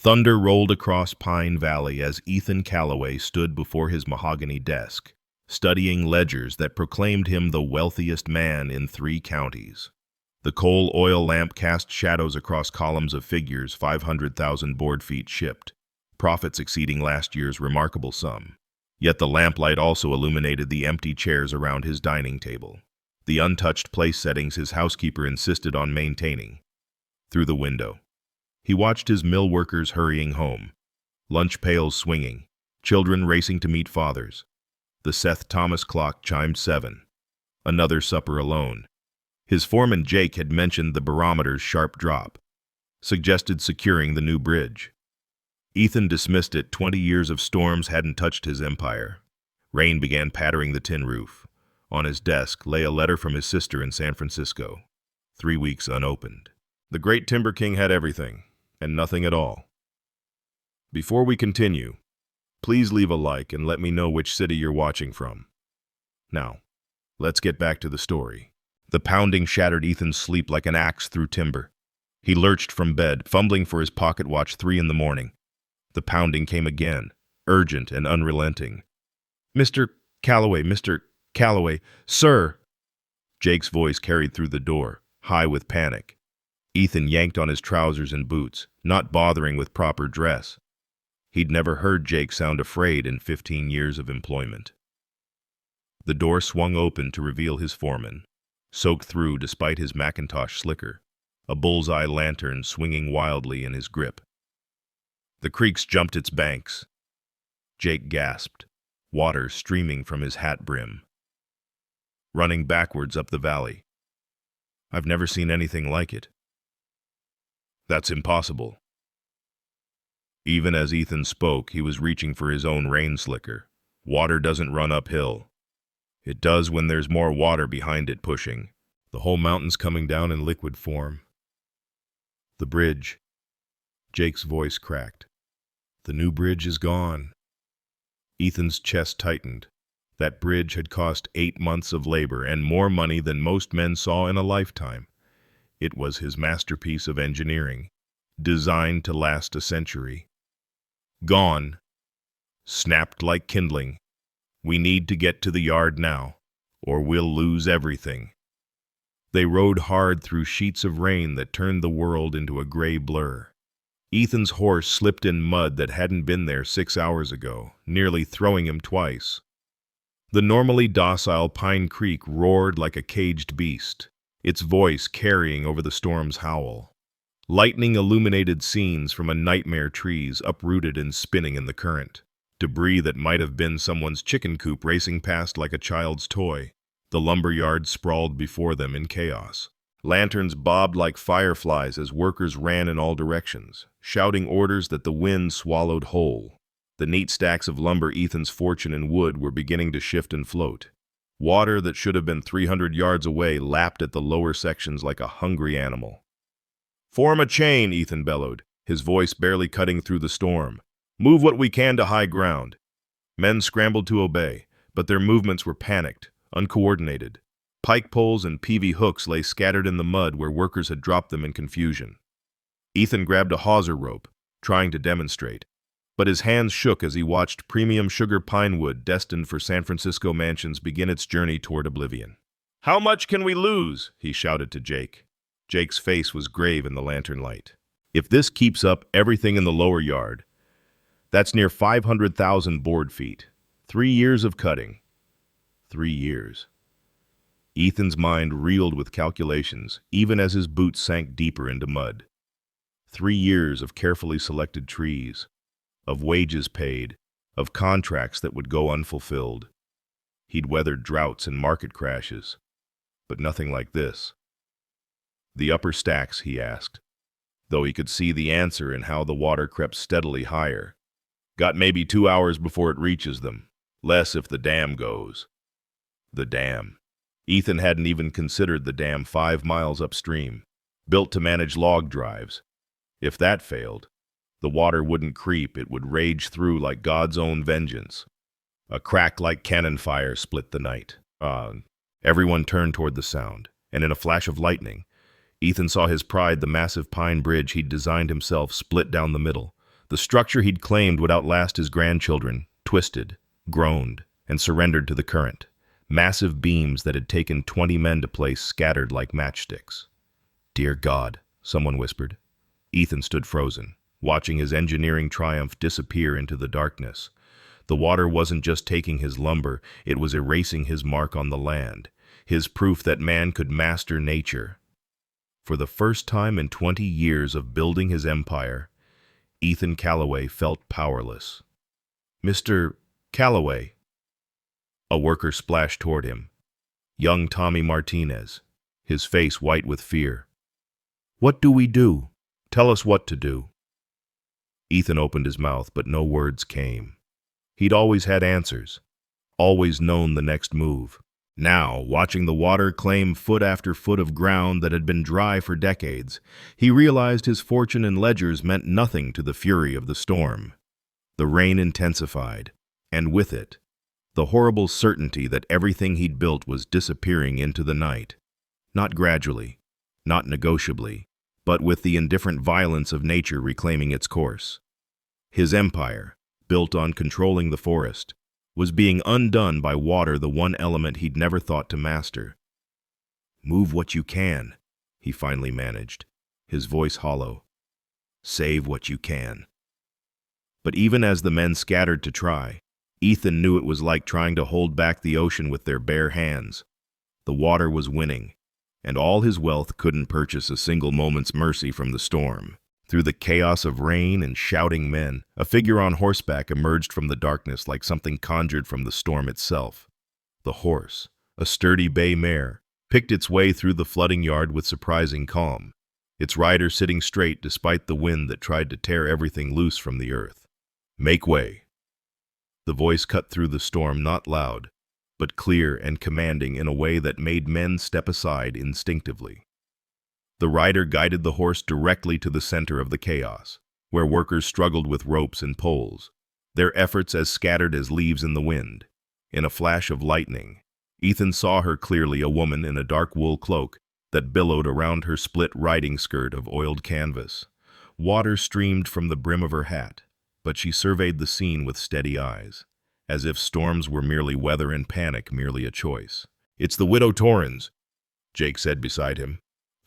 Thunder rolled across Pine Valley as Ethan Calloway stood before his mahogany desk, studying ledgers that proclaimed him the wealthiest man in 3 counties. The coal oil lamp cast shadows across columns of figures, 500,000 board feet shipped, profits exceeding last year's remarkable sum. Yet the lamplight also illuminated the empty chairs around his dining table, the untouched place settings his housekeeper insisted on maintaining. Through the window, he watched his mill workers hurrying home, lunch pails swinging, children racing to meet fathers. The Seth Thomas clock chimed 7. Another supper alone. His foreman Jake had mentioned the barometer's sharp drop, suggested securing the new bridge. Ethan dismissed it. 20 years of storms hadn't touched his empire. Rain began pattering the tin roof. On his desk lay a letter from his sister in San Francisco, 3 weeks unopened. The great Timber King had everything, and nothing at all. Before we continue, please leave a like and let me know which city you're watching from. Now, let's get back to the story. The pounding shattered Ethan's sleep like an axe through timber. He lurched from bed, fumbling for his pocket watch. 3 in the morning. The pounding came again, urgent and unrelenting. Mr. Calloway, sir!" Jake's voice carried through the door, high with panic. Ethan yanked on his trousers and boots, not bothering with proper dress. He'd never heard Jake sound afraid in 15 years of employment. The door swung open to reveal his foreman, soaked through despite his Macintosh slicker, a bullseye lantern swinging wildly in his grip. The creeks jumped its banks. Jake gasped, water streaming from his hat brim. Running backwards up the valley. "I've never seen anything like it." "That's impossible." Even as Ethan spoke, he was reaching for his own rain slicker. Water doesn't run uphill. It does when there's more water behind it pushing. The whole mountain's coming down in liquid form. "The bridge." Jake's voice cracked. "The new bridge is gone." Ethan's chest tightened. That bridge had cost 8 months of labor and more money than most men saw in a lifetime. It was his masterpiece of engineering, designed to last a century. Gone. Snapped like kindling. "We need to get to the yard now, or we'll lose everything." They rode hard through sheets of rain that turned the world into a gray blur. Ethan's horse slipped in mud that hadn't been there 6 hours ago, nearly throwing him twice. The normally docile Pine Creek roared like a caged beast, its voice carrying over the storm's howl. Lightning illuminated scenes from a nightmare, trees uprooted and spinning in the current. Debris that might have been someone's chicken coop racing past like a child's toy. The lumberyard sprawled before them in chaos. Lanterns bobbed like fireflies as workers ran in all directions, shouting orders that the wind swallowed whole. The neat stacks of lumber, Ethan's fortune in wood, were beginning to shift and float. Water that should have been 300 yards away lapped at the lower sections like a hungry animal. "Form a chain," Ethan bellowed, his voice barely cutting through the storm. "Move what we can to high ground." Men scrambled to obey, but their movements were panicked, uncoordinated. Pike poles and PV hooks lay scattered in the mud where workers had dropped them in confusion. Ethan grabbed a hawser rope, trying to demonstrate, but his hands shook as he watched premium sugar pine wood destined for San Francisco mansions begin its journey toward oblivion. "How much can we lose?" he shouted to Jake. Jake's face was grave in the lantern light. "If this keeps up, everything in the lower yard, that's near 500,000 board feet. 3 years of cutting. 3 years." Ethan's mind reeled with calculations, even as his boots sank deeper into mud. 3 years of carefully selected trees, of wages paid, of contracts that would go unfulfilled. He'd weathered droughts and market crashes, but nothing like this. "The upper stacks?" he asked, though he could see the answer in how the water crept steadily higher. "Got maybe 2 hours before it reaches them. Less if the dam goes." The dam. Ethan hadn't even considered the dam 5 miles upstream, built to manage log drives. If that failed, the water wouldn't creep, it would rage through like God's own vengeance. A crack like cannon fire split the night. Everyone turned toward the sound, and in a flash of lightning, Ethan saw his pride, the massive pine bridge he'd designed himself, split down the middle, The structure he'd claimed would outlast his grandchildren twisted, groaned, and surrendered to the current. Massive beams that had taken 20 men to place scattered like matchsticks. "Dear God," someone whispered. Ethan stood frozen, watching his engineering triumph disappear into the darkness. The water wasn't just taking his lumber, it was erasing his mark on the land, his proof that man could master nature. For the first time in 20 years of building his empire, Ethan Calloway felt powerless. "Mr. Calloway." A worker splashed toward him. Young Tommy Martinez, his face white with fear. "What do we do? Tell us what to do." Ethan opened his mouth, but no words came. He'd always had answers, always known the next move. Now, watching the water claim foot after foot of ground that had been dry for decades, he realized his fortune and ledgers meant nothing to the fury of the storm. The rain intensified, and with it, the horrible certainty that everything he'd built was disappearing into the night. Not gradually, not negotiably, but with the indifferent violence of nature reclaiming its course. His empire, built on controlling the forest, was being undone by water, the one element he'd never thought to master. "Move what you can," he finally managed, his voice hollow. "Save what you can." But even as the men scattered to try, Ethan knew it was like trying to hold back the ocean with their bare hands. The water was winning, and all his wealth couldn't purchase a single moment's mercy from the storm. Through the chaos of rain and shouting men, a figure on horseback emerged from the darkness like something conjured from the storm itself. The horse, a sturdy bay mare, picked its way through the flooding yard with surprising calm, its rider sitting straight despite the wind that tried to tear everything loose from the earth. "Make way." The voice cut through the storm, not loud, but clear and commanding in a way that made men step aside instinctively. The rider guided the horse directly to the center of the chaos, where workers struggled with ropes and poles, their efforts as scattered as leaves in the wind. In a flash of lightning, Ethan saw her clearly, a woman in a dark wool cloak that billowed around her split riding skirt of oiled canvas. Water streamed from the brim of her hat, but she surveyed the scene with steady eyes, as if storms were merely weather and panic merely a choice. "It's the Widow Torrens," Jake said beside him,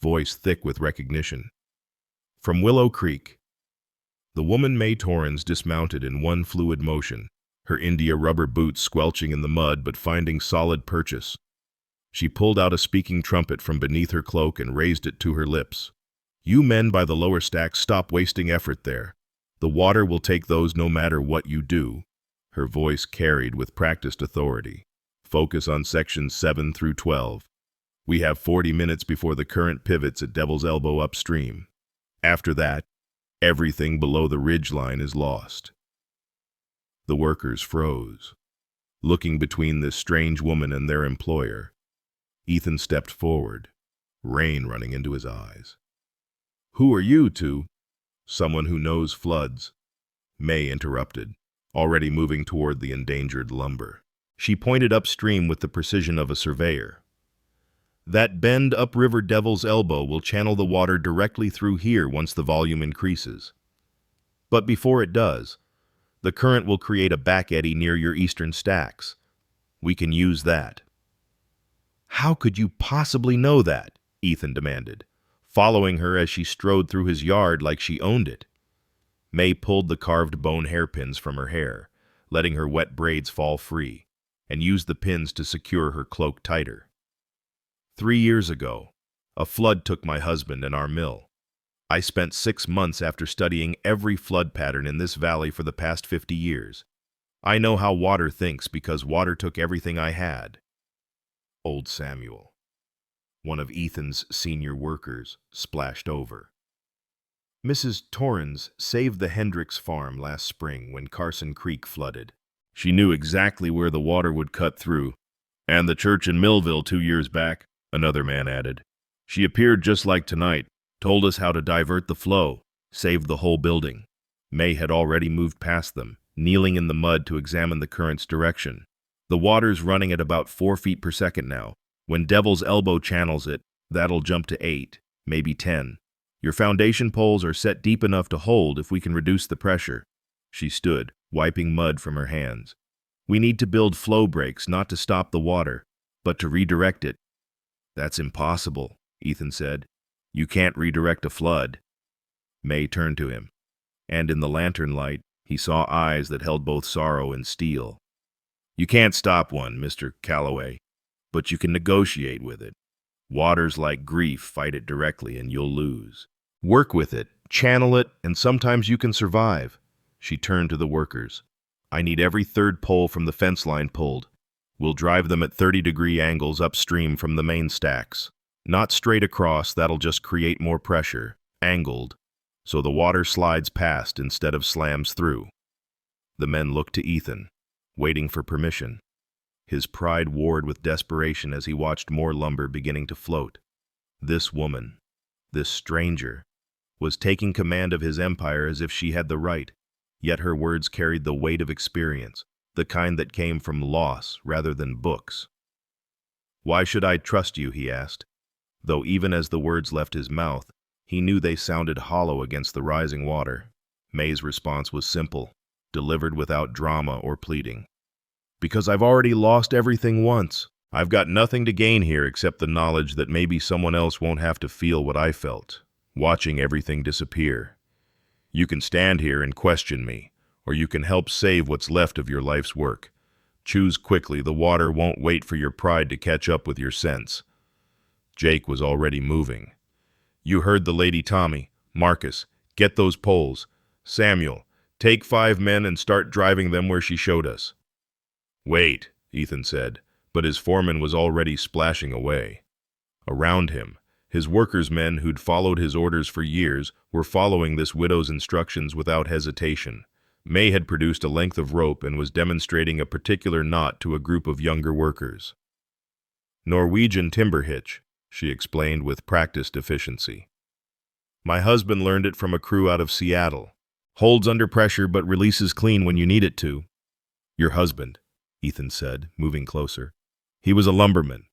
voice thick with recognition. "From Willow Creek." The woman May Torrens dismounted in one fluid motion, her India rubber boots squelching in the mud but finding solid purchase. She pulled out a speaking trumpet from beneath her cloak and raised it to her lips. "You men by the lower stacks, stop wasting effort there. The water will take those no matter what you do." Her voice carried with practiced authority. "Focus on sections 7 through 12. We have 40 minutes before the current pivots at Devil's Elbow upstream. After that, everything below the ridge line is lost." The workers froze, looking between this strange woman and their employer. Ethan stepped forward, rain running into his eyes. "Who are you two?" "Someone who knows floods," May interrupted, already moving toward the endangered lumber. She pointed upstream with the precision of a surveyor. "That bend upriver Devil's Elbow will channel the water directly through here once the volume increases. But before it does, the current will create a back eddy near your eastern stacks. We can use that." "How could you possibly know that?" Ethan demanded, following her as she strode through his yard like she owned it. May pulled the carved bone hairpins from her hair, letting her wet braids fall free, and used the pins to secure her cloak tighter. 3 years ago, a flood took my husband and our mill. I spent 6 months after studying every flood pattern in this valley for the past 50 years. I know how water thinks because water took everything I had." Old Samuel, one of Ethan's senior workers, splashed over. "Mrs. Torrens saved the Hendricks farm last spring when Carson Creek flooded. She knew exactly where the water would cut through. And the church in Millville 2 years back," another man added. "She appeared just like tonight, told us how to divert the flow, saved the whole building." May had already moved past them, kneeling in the mud to examine the current's direction. "The water's running at about 4 feet per second now. When Devil's Elbow channels it, that'll jump to 8, maybe 10. Your foundation poles are set deep enough to hold if we can reduce the pressure. She stood, wiping mud from her hands. We need to build flow breaks, not to stop the water, but to redirect it. That's impossible, Ethan said. You can't redirect a flood. May turned to him, and in the lantern light, he saw eyes that held both sorrow and steel. You can't stop one, Mr. Calloway, but you can negotiate with it. Waters like grief fight it directly and you'll lose. Work with it, channel it, and sometimes you can survive. She turned to the workers. I need every third pole from the fence line pulled. We'll drive them at 30-degree angles upstream from the main stacks. Not straight across, that'll just create more pressure. Angled, so the water slides past instead of slams through. The men looked to Ethan, waiting for permission. His pride warred with desperation as he watched more lumber beginning to float. This woman, this stranger, was taking command of his empire as if she had the right, yet her words carried the weight of experience, the kind that came from loss rather than books. Why should I trust you, he asked, though even as the words left his mouth, he knew they sounded hollow against the rising water. May's response was simple, delivered without drama or pleading. Because I've already lost everything once. I've got nothing to gain here except the knowledge that maybe someone else won't have to feel what I felt, watching everything disappear. You can stand here and question me, or you can help save what's left of your life's work. Choose quickly, the water won't wait for your pride to catch up with your sense. Jake was already moving. You heard the lady, Tommy. Marcus, get those poles. Samuel, take 5 men and start driving them where she showed us. Wait, Ethan said, but his foreman was already splashing away. Around him, his workers' men who'd followed his orders for years were following this widow's instructions without hesitation. May had produced a length of rope and was demonstrating a particular knot to a group of younger workers. Norwegian timber hitch, she explained with practiced efficiency. My husband learned it from a crew out of Seattle. Holds under pressure but releases clean when you need it to. Your husband, Ethan said, moving closer. He was a lumberman.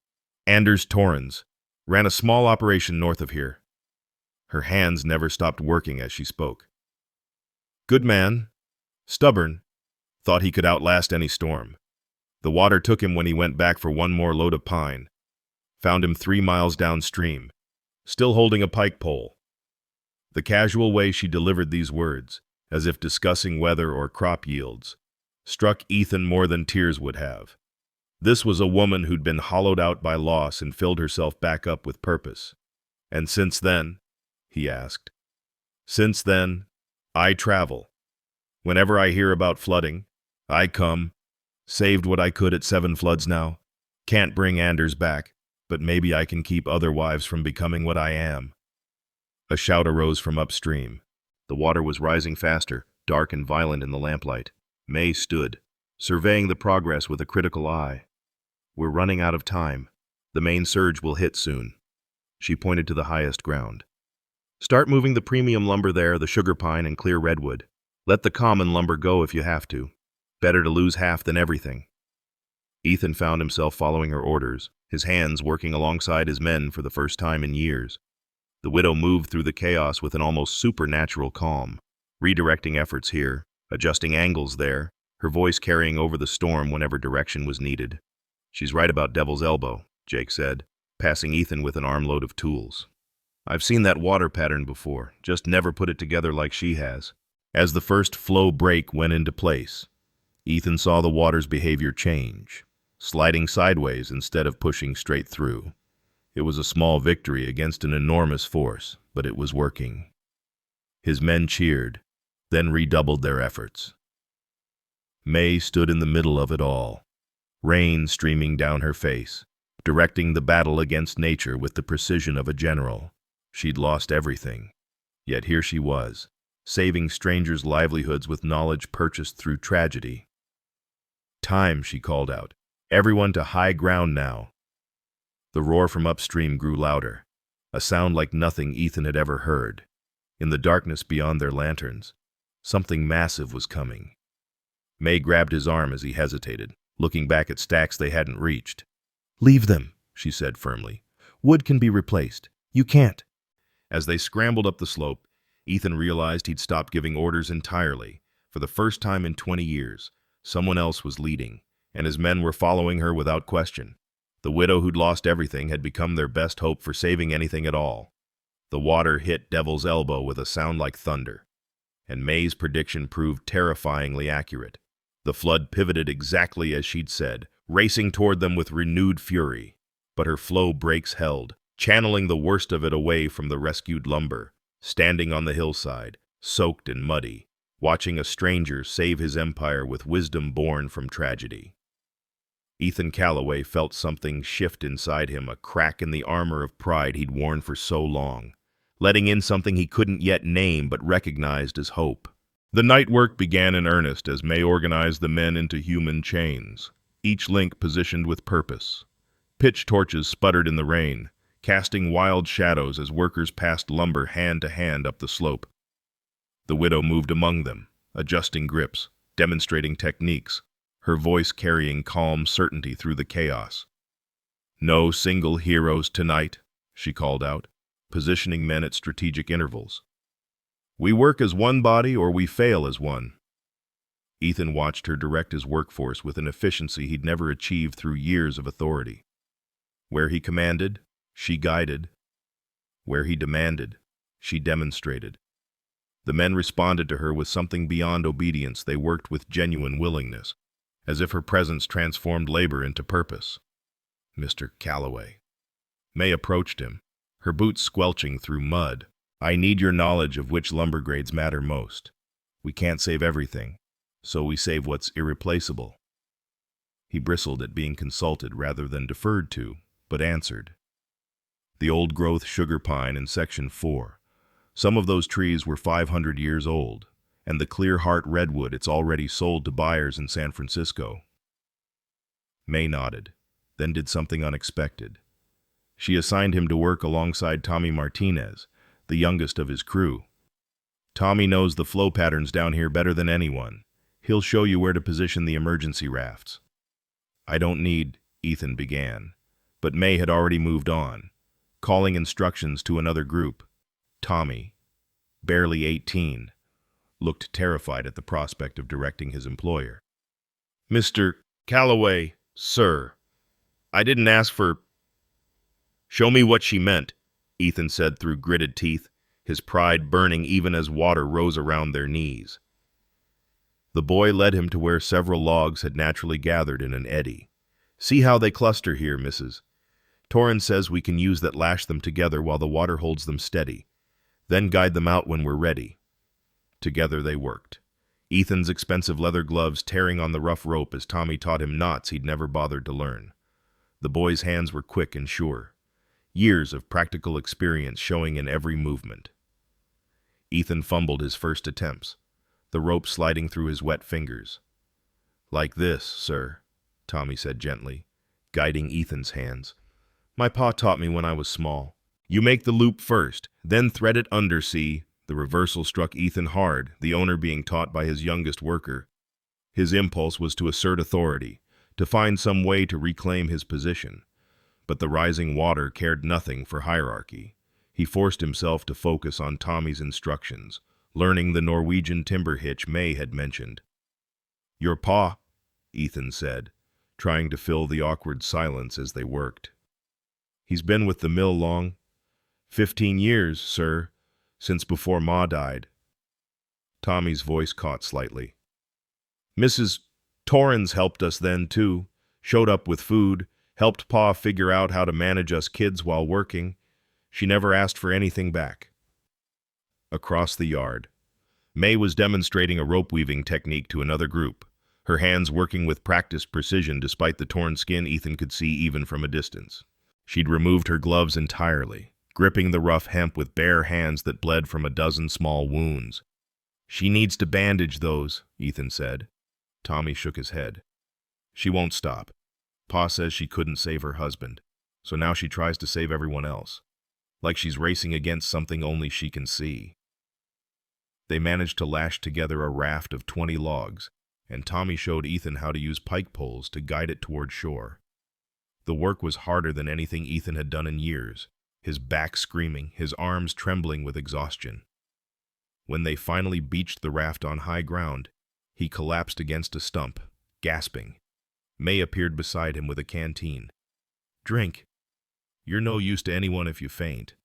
Anders Torrens. Ran a small operation north of here. Her hands never stopped working as she spoke. Good man. Stubborn. Thought he could outlast any storm. The water took him when he went back for one more load of pine. Found him 3 miles downstream, still holding a pike pole. The casual way she delivered these words, as if discussing weather or crop yields, struck Ethan more than tears would have. This was a woman who'd been hollowed out by loss and filled herself back up with purpose. And since then, he asked, since then, I travel. Whenever I hear about flooding, I come. Saved what I could at 7 floods now. Can't bring Anders back, but maybe I can keep other wives from becoming what I am. A shout arose from upstream. The water was rising faster, dark and violent in the lamplight. May stood, surveying the progress with a critical eye. We're running out of time. The main surge will hit soon. She pointed to the highest ground. Start moving the premium lumber there, the sugar pine and clear redwood. Let the common lumber go if you have to. Better to lose half than everything. Ethan found himself following her orders, his hands working alongside his men for the first time in years. The widow moved through the chaos with an almost supernatural calm, redirecting efforts here, adjusting angles there, her voice carrying over the storm whenever direction was needed. She's right about Devil's Elbow, Jake said, passing Ethan with an armload of tools. I've seen that water pattern before, just never put it together like she has. As the first flow break went into place, Ethan saw the water's behavior change, sliding sideways instead of pushing straight through. It was a small victory against an enormous force, but it was working. His men cheered, then redoubled their efforts. May stood in the middle of it all, rain streaming down her face, directing the battle against nature with the precision of a general. She'd lost everything, yet here she was, saving strangers' livelihoods with knowledge purchased through tragedy. Time, she called out. Everyone to high ground now. The roar from upstream grew louder, a sound like nothing Ethan had ever heard. In the darkness beyond their lanterns, something massive was coming. May grabbed his arm as he hesitated, looking back at stacks they hadn't reached. Leave them, she said firmly. Wood can be replaced. You can't. As they scrambled up the slope, Ethan realized he'd stopped giving orders entirely. For the first time in 20 years, someone else was leading, and his men were following her without question. The widow who'd lost everything had become their best hope for saving anything at all. The water hit Devil's Elbow with a sound like thunder, and May's prediction proved terrifyingly accurate. The flood pivoted exactly as she'd said, racing toward them with renewed fury. But her flow brakes held, channeling the worst of it away from the rescued lumber, standing on the hillside, soaked and muddy, watching a stranger save his empire with wisdom born from tragedy. Ethan Calloway felt something shift inside him, a crack in the armor of pride he'd worn for so long, letting in something he couldn't yet name but recognized as hope. The night work began in earnest as May organized the men into human chains, each link positioned with purpose. Pitch torches sputtered in the rain, casting wild shadows as workers passed lumber hand to hand up the slope. The widow moved among them, adjusting grips, demonstrating techniques, her voice carrying calm certainty through the chaos. "No single heroes tonight," she called out, positioning men at strategic intervals. "We work as one body or we fail as one." Ethan watched her direct his workforce with an efficiency he'd never achieved through years of authority. Where he commanded, she guided. Where he demanded, she demonstrated. The men responded to her with something beyond obedience. They worked with genuine willingness, as if her presence transformed labor into purpose. "Mr. Calloway." May approached him, her boots squelching through mud. "I need your knowledge of which lumber grades matter most. We can't save everything, so we save what's irreplaceable." He bristled at being consulted rather than deferred to, but answered. "The old-growth sugar pine in Section 4. Some of those trees were 500 years old, and the clear heart redwood it's already sold to buyers in San Francisco." May nodded, then did something unexpected. She assigned him to work alongside Tommy Martinez, the youngest of his crew. "Tommy knows the flow patterns down here better than anyone. He'll show you where to position the emergency rafts." "I don't need," Ethan began, but May had already moved on, calling instructions to another group. Tommy, barely 18, looked terrified at the prospect of directing his employer. "Mr. Calloway, sir, I didn't ask for—" "Show me what she meant," Ethan said through gritted teeth, his pride burning even as water rose around their knees. The boy led him to where several logs had naturally gathered in an eddy. "See how they cluster here, Mrs. Torrens says we can use that lash them together while the water holds them steady, then guide them out when we're ready." Together they worked, Ethan's expensive leather gloves tearing on the rough rope as Tommy taught him knots he'd never bothered to learn. The boy's hands were quick and sure, years of practical experience showing in every movement. Ethan fumbled his first attempts, the rope sliding through his wet fingers. "Like this, sir," Tommy said gently, guiding Ethan's hands. "My pa taught me when I was small. You make the loop first, then thread it under, see?" The reversal struck Ethan hard, the owner being taught by his youngest worker. His impulse was to assert authority, to find some way to reclaim his position. But the rising water cared nothing for hierarchy. He forced himself to focus on Tommy's instructions, learning the Norwegian timber hitch May had mentioned. "Your pa," Ethan said, trying to fill the awkward silence as they worked. "He's been with the mill long?" 15 years, sir, since before Ma died." Tommy's voice caught slightly. "Mrs. Torrens helped us then, too. Showed up with food, helped Pa figure out how to manage us kids while working. She never asked for anything back." Across the yard, May was demonstrating a rope-weaving technique to another group, her hands working with practiced precision despite the torn skin Ethan could see even from a distance. She'd removed her gloves entirely, gripping the rough hemp with bare hands that bled from a dozen small wounds. "She needs to bandage those," Ethan said. Tommy shook his head. "She won't stop. Pa says she couldn't save her husband, so now she tries to save everyone else. Like she's racing against something only she can see." They managed to lash together a raft of 20 logs, and Tommy showed Ethan how to use pike poles to guide it toward shore. The work was harder than anything Ethan had done in years, his back screaming, his arms trembling with exhaustion. When they finally beached the raft on high ground, he collapsed against a stump, gasping. May appeared beside him with a canteen. "Drink. You're no use to anyone if you faint."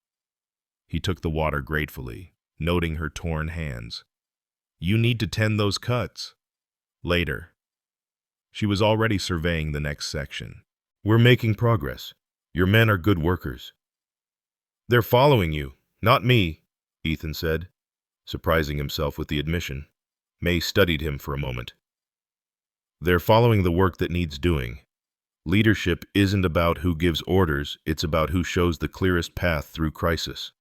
He took the water gratefully, noting her torn hands. "You need to tend those cuts." Later. She was already surveying the next section. "We're making progress. Your men are good workers." "They're following you, not me," Ethan said, surprising himself with the admission. May studied him for a moment. "They're following the work that needs doing. Leadership isn't about who gives orders, it's about who shows the clearest path through crisis."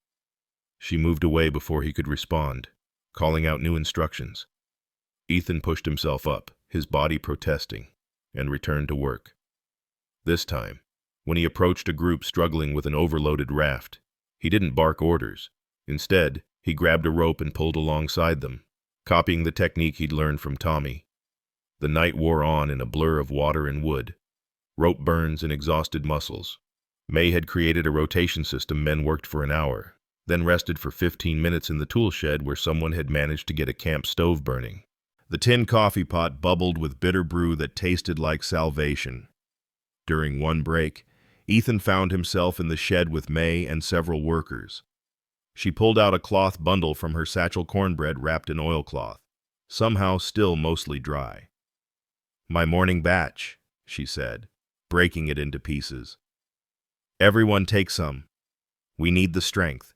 She moved away before he could respond, calling out new instructions. Ethan pushed himself up, his body protesting, and returned to work. This time, when he approached a group struggling with an overloaded raft, he didn't bark orders. Instead, he grabbed a rope and pulled alongside them, copying the technique he'd learned from Tommy. The night wore on in a blur of water and wood, rope burns and exhausted muscles. May had created a rotation system. Men worked for an hour, then rested for 15 minutes in the tool shed where someone had managed to get a camp stove burning. The tin coffee pot bubbled with bitter brew that tasted like salvation. During one break, Ethan found himself in the shed with May and several workers. She pulled out a cloth bundle from her satchel, cornbread wrapped in oilcloth, somehow still mostly dry. "My morning batch," she said, breaking it into pieces. "Everyone take some. We need the strength."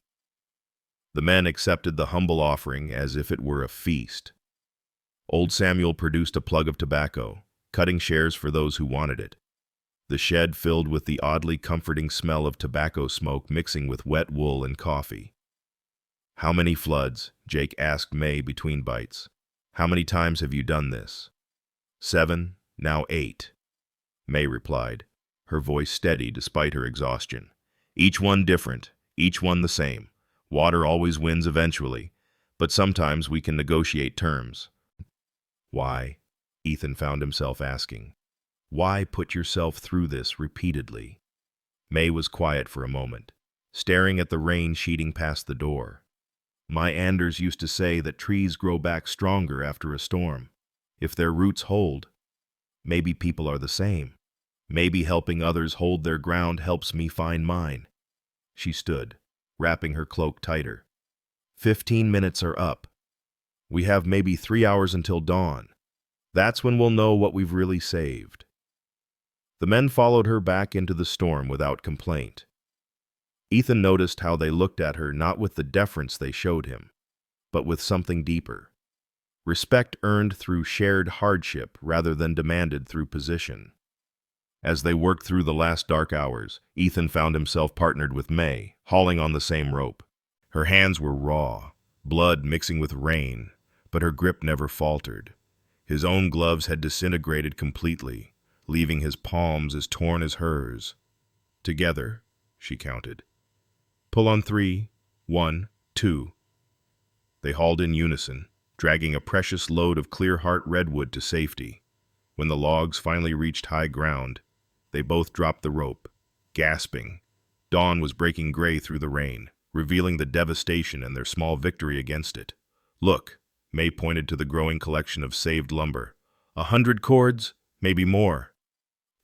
The men accepted the humble offering as if it were a feast. Old Samuel produced a plug of tobacco, cutting shares for those who wanted it. The shed filled with the oddly comforting smell of tobacco smoke mixing with wet wool and coffee. "How many floods?" Jake asked May between bites. "How many times have you done this?" 7, now 8. May replied, her voice steady despite her exhaustion. "Each one different, each one the same. Water always wins eventually, but sometimes we can negotiate terms." "Why?" Ethan found himself asking. "Why put yourself through this repeatedly?" May was quiet for a moment, staring at the rain sheeting past the door. "My Anders used to say that trees grow back stronger after a storm, if their roots hold. Maybe people are the same. Maybe helping others hold their ground helps me find mine." She stood, wrapping her cloak tighter. 15 minutes are up. We have maybe 3 hours until dawn. That's when we'll know what we've really saved." The men followed her back into the storm without complaint. Ethan noticed how they looked at her not with the deference they showed him, but with something deeper. Respect earned through shared hardship rather than demanded through position. As they worked through the last dark hours, Ethan found himself partnered with May, hauling on the same rope. Her hands were raw, blood mixing with rain, but her grip never faltered. His own gloves had disintegrated completely, leaving his palms as torn as hers. "Together," she counted. "Pull on 3, 1, 2. They hauled in unison, dragging a precious load of clear-heart redwood to safety. When the logs finally reached high ground, they both dropped the rope, gasping. Dawn was breaking gray through the rain, revealing the devastation and their small victory against it. "Look," May pointed to the growing collection of saved lumber. 100 cords, maybe more.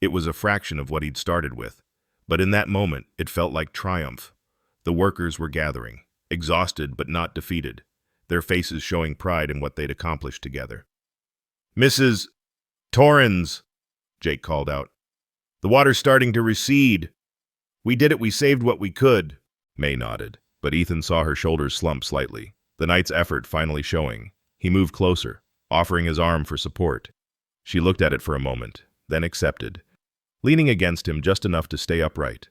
It was a fraction of what he'd started with, but in that moment it felt like triumph. The workers were gathering, exhausted but not defeated, their faces showing pride in what they'd accomplished together. "Mrs. Torrens," Jake called out. "The water's starting to recede." "We did it, we saved what we could," May nodded, but Ethan saw her shoulders slump slightly, the night's effort finally showing. He moved closer, offering his arm for support. She looked at it for a moment, then accepted, leaning against him just enough to stay upright.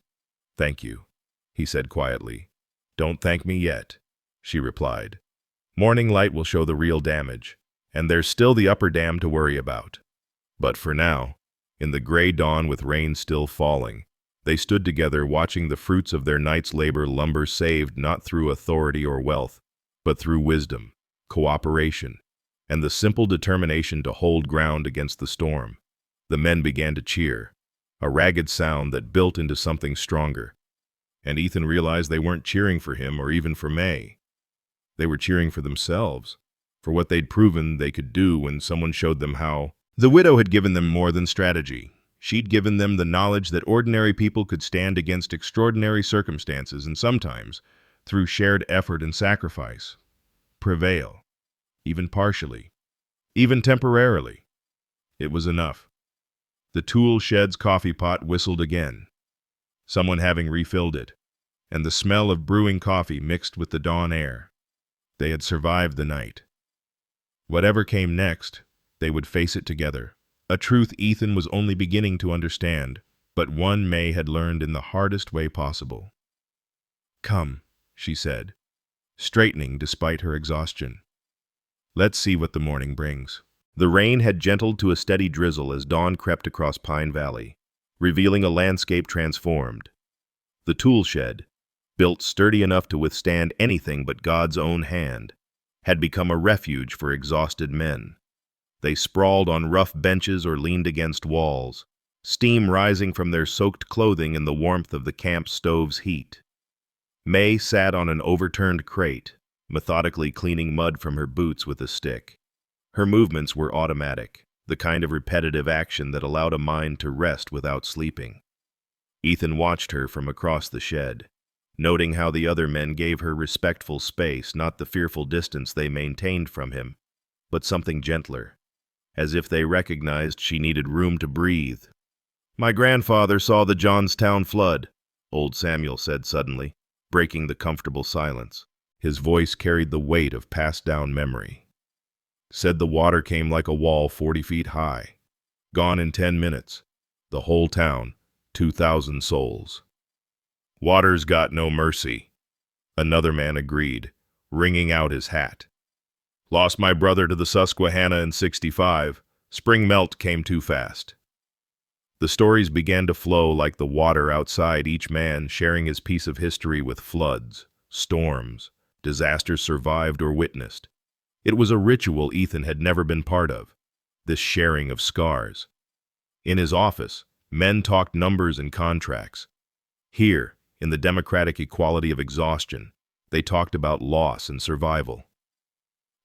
"Thank you," he said quietly. "Don't thank me yet," she replied. "Morning light will show the real damage, and there's still the upper dam to worry about." But for now, in the gray dawn with rain still falling, they stood together watching the fruits of their night's labor, lumber saved not through authority or wealth, but through wisdom, cooperation, and the simple determination to hold ground against the storm. The men began to cheer, a ragged sound that built into something stronger. And Ethan realized they weren't cheering for him or even for May. They were cheering for themselves, for what they'd proven they could do when someone showed them how. The widow had given them more than strategy. She'd given them the knowledge that ordinary people could stand against extraordinary circumstances and sometimes, through shared effort and sacrifice, prevail, even partially, even temporarily. It was enough. The tool shed's coffee pot whistled again, someone having refilled it, and the smell of brewing coffee mixed with the dawn air. They had survived the night. Whatever came next, they would face it together. A truth Ethan was only beginning to understand, but one May had learned in the hardest way possible. "Come," she said, straightening despite her exhaustion. "Let's see what the morning brings." The rain had gentled to a steady drizzle as dawn crept across Pine Valley, revealing a landscape transformed. The tool shed, built sturdy enough to withstand anything but God's own hand, had become a refuge for exhausted men. They sprawled on rough benches or leaned against walls, steam rising from their soaked clothing in the warmth of the camp stove's heat. May sat on an overturned crate, methodically cleaning mud from her boots with a stick. Her movements were automatic, the kind of repetitive action that allowed a mind to rest without sleeping. Ethan watched her from across the shed, noting how the other men gave her respectful space, not the fearful distance they maintained from him, but something gentler, as if they recognized she needed room to breathe. "My grandfather saw the Johnstown flood," old Samuel said suddenly, breaking the comfortable silence. His voice carried the weight of passed-down memory. "Said the water came like a wall 40 feet high. Gone in 10 minutes. The whole town, 2,000 souls." "Water's got no mercy," another man agreed, wringing out his hat. "Lost my brother to the Susquehanna in 65. Spring melt came too fast." The stories began to flow like the water outside, each man sharing his piece of history with floods, storms, disasters survived or witnessed. It was a ritual Ethan had never been part of, this sharing of scars. In his office, men talked numbers and contracts. Here, in the democratic equality of exhaustion, they talked about loss and survival.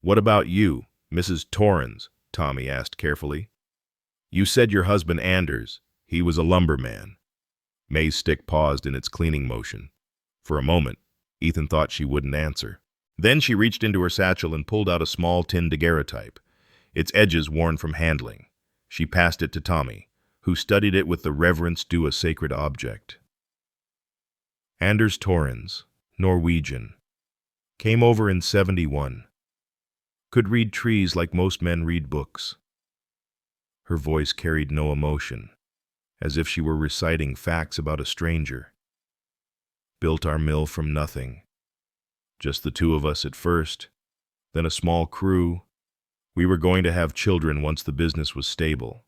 "What about you, Mrs. Torrens?" Tommy asked carefully. "You said your husband Anders, he was a lumberman." May's stick paused in its cleaning motion. For a moment, Ethan thought she wouldn't answer. Then she reached into her satchel and pulled out a small tin daguerreotype, its edges worn from handling. She passed it to Tommy, who studied it with the reverence due a sacred object. "Anders Torrens, Norwegian. Came over in 71. Could read trees like most men read books." Her voice carried no emotion, as if she were reciting facts about a stranger. "Built our mill from nothing. Just the two of us at first, then a small crew. We were going to have children once the business was stable."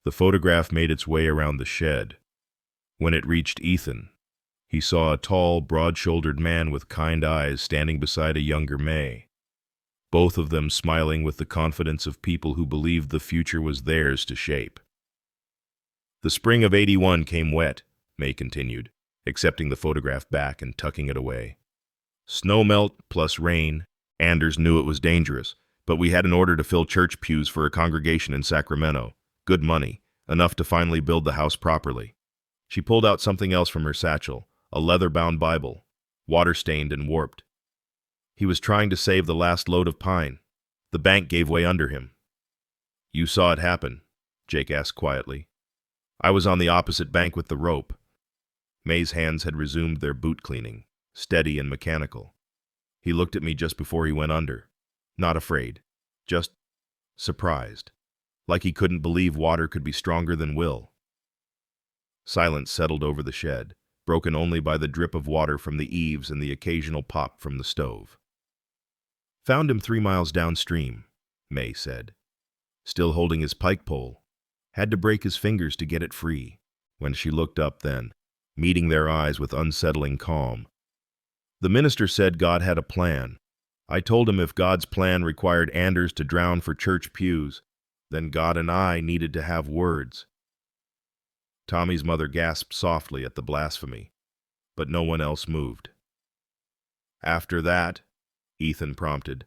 The photograph made its way around the shed. When it reached Ethan, he saw a tall, broad-shouldered man with kind eyes standing beside a younger May, both of them smiling with the confidence of people who believed the future was theirs to shape. "The spring of 81 came wet," May continued, accepting the photograph back and tucking it away. "Snow melt plus rain. Anders knew it was dangerous, but we had an order to fill church pews for a congregation in Sacramento. Good money, enough to finally build the house properly." She pulled out something else from her satchel, a leather-bound Bible, water-stained and warped. "He was trying to save the last load of pine. The bank gave way under him." "You saw it happen?" Jake asked quietly. "I was on the opposite bank with the rope." May's hands had resumed their boot cleaning, steady and mechanical. "He looked at me just before he went under. Not afraid. Just surprised. Like he couldn't believe water could be stronger than will." Silence settled over the shed, broken only by the drip of water from the eaves and the occasional pop from the stove. "Found him 3 miles downstream," May said. "Still holding his pike pole. Had to break his fingers to get it free." When she looked up then, meeting their eyes with unsettling calm. "The minister said God had a plan. I told him if God's plan required Anders to drown for church pews, then God and I needed to have words." Tommy's mother gasped softly at the blasphemy. but no one else moved. After that, Ethan prompted,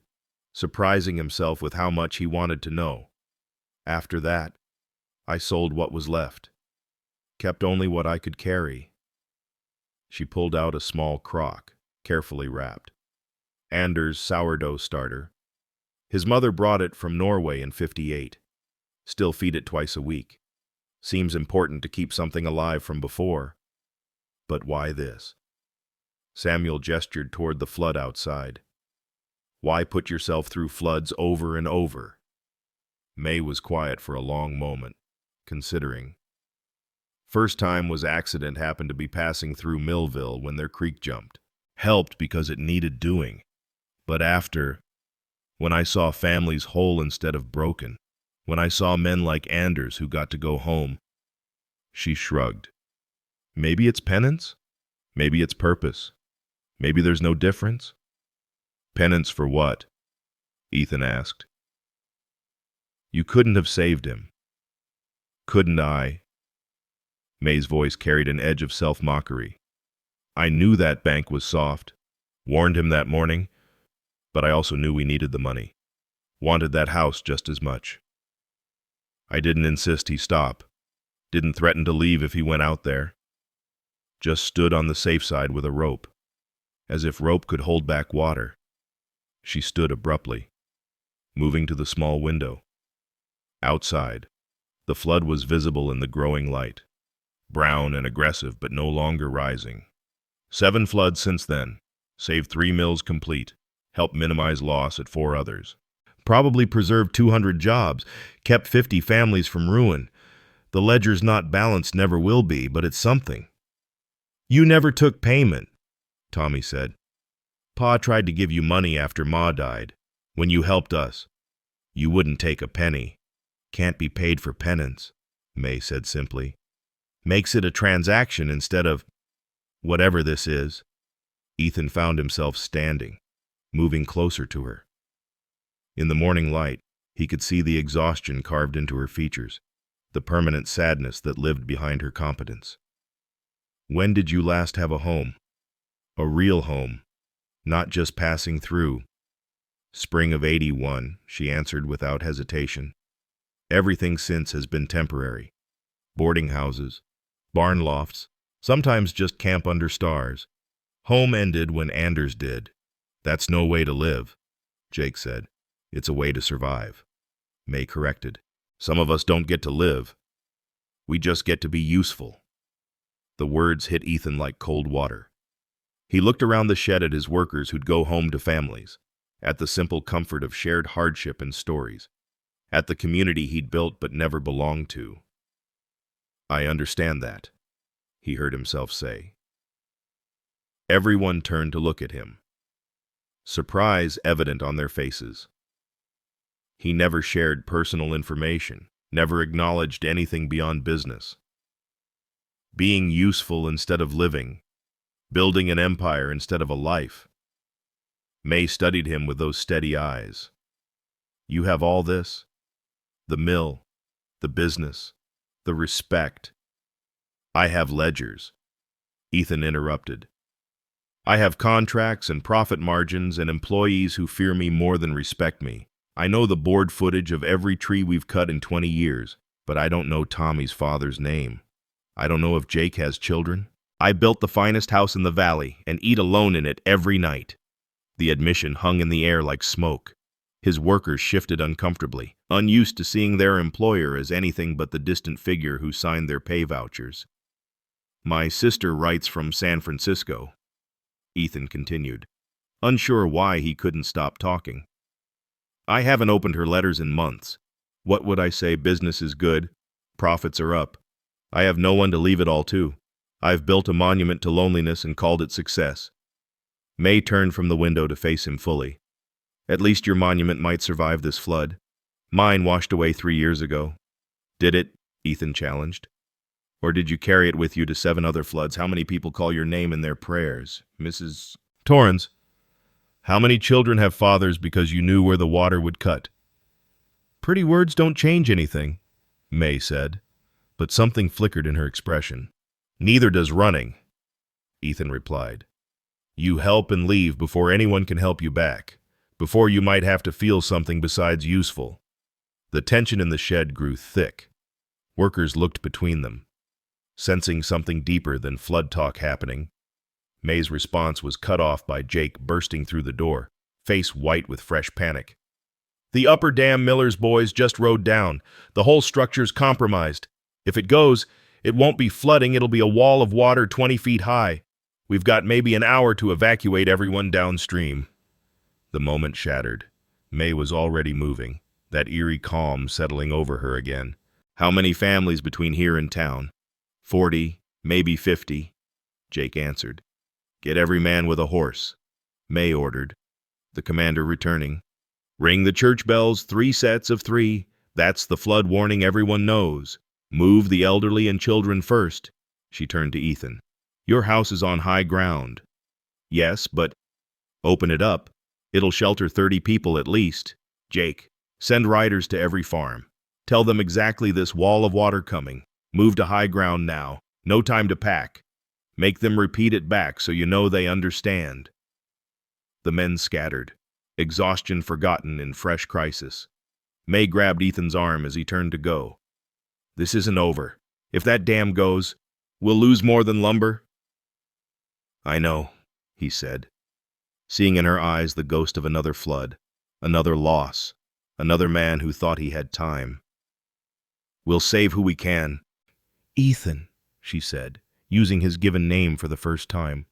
surprising himself with how much he wanted to know. After that, I sold what was left, kept only what I could carry. She pulled out a small crock, carefully wrapped. Anders' sourdough starter. His mother brought it from Norway in '58. Still feed it twice a week. Seems important to keep something alive from before. But why this? Samuel gestured toward the flood outside. Why put yourself through floods over and over? May was quiet for a long moment, considering. First time was accident happened to be passing through Millville when their creek jumped. Helped because it needed doing. But after, when I saw families whole instead of broken, when I saw men like Anders who got to go home, she shrugged. Maybe it's penance? Maybe it's purpose. Maybe there's no difference? Penance for what? Ethan asked. You couldn't have saved him. Couldn't I? May's voice carried an edge of self-mockery. I knew that bank was soft, warned him that morning, but I also knew we needed the money. Wanted that house just as much. I didn't insist he stop. Didn't threaten to leave if he went out there. Just stood on the safe side with a rope, as if rope could hold back water. She stood abruptly, moving to the small window. Outside, the flood was visible in the growing light, brown and aggressive but no longer rising. 7 floods since then, saved 3 mills complete, helped minimize loss at 4 others. Probably preserved 200 jobs, kept 50 families from ruin. The ledger's not balanced, never will be, but it's something. You never took payment, Tommy said. Pa tried to give you money after Ma died. When you helped us, you wouldn't take a penny. Can't be paid for penance, May said simply. Makes it a transaction instead of whatever this is. Ethan found himself standing, moving closer to her. In the morning light, he could see the exhaustion carved into her features, the permanent sadness that lived behind her competence. When did you last have a home? A real home, not just passing through. Spring of '81, she answered without hesitation. Everything since has been temporary. Boarding houses, barn lofts, sometimes just camp under stars. Home ended when Anders did. That's no way to live, Jake said. It's a way to survive. May corrected. Some of us don't get to live. We just get to be useful. The words hit Ethan like cold water. He looked around the shed at his workers who'd go home to families, at the simple comfort of shared hardship and stories, at the community he'd built but never belonged to. I understand that, he heard himself say. Everyone turned to look at him, surprise evident on their faces. He never shared personal information, never acknowledged anything beyond business. Being useful instead of living, building an empire instead of a life. May studied him with those steady eyes. You have all this? The mill, the business, the respect. I have ledgers. Ethan interrupted. I have contracts and profit margins and employees who fear me more than respect me. I know the board footage of every tree we've cut in 20 years, but I don't know Tommy's father's name. I don't know if Jake has children. I built the finest house in the valley and eat alone in it every night. The admission hung in the air like smoke. His workers shifted uncomfortably, unused to seeing their employer as anything but the distant figure who signed their pay vouchers. My sister writes from San Francisco, Ethan continued, unsure why he couldn't stop talking. I haven't opened her letters in months. What would I say? Business is good. Profits are up. I have no one to leave it all to. I've built a monument to loneliness and called it success. May turned from the window to face him fully. At least your monument might survive this flood. Mine washed away 3 years ago. Did it? Ethan challenged. Or did you carry it with you to 7 other floods? How many people call your name in their prayers? Mrs. Torrance. How many children have fathers because you knew where the water would cut? Pretty words don't change anything, May said, but something flickered in her expression. Neither does running. Ethan replied. You help and leave before anyone can help you back, before you might have to feel something besides useful. The tension in the shed grew thick. Workers looked between them, sensing something deeper than flood talk happening. May's response was cut off by Jake bursting through the door, face white with fresh panic. The upper dam Miller's boys just rode down. The whole structure's compromised. If it goes, it won't be flooding, it'll be a wall of water 20 feet high. We've got maybe an hour to evacuate everyone downstream. The moment shattered. May was already moving, that eerie calm settling over her again. How many families between here and town? 40, maybe 50, Jake answered. Get every man with a horse, May ordered, the commander returning. Ring the church bells, 3 sets of 3. That's the flood warning everyone knows. Move the elderly and children first. She turned to Ethan. Your house is on high ground. Yes, but open it up. It'll shelter 30 people at least. Jake, send riders to every farm. Tell them exactly this wall of water coming. Move to high ground now. No time to pack. Make them repeat it back so you know they understand. The men scattered, exhaustion forgotten in fresh crisis. May grabbed Ethan's arm as he turned to go. This isn't over. If that dam goes, we'll lose more than lumber. I know, he said, seeing in her eyes the ghost of another flood, another loss, another man who thought he had time. We'll save who we can. Ethan, she said, using his given name for the first time.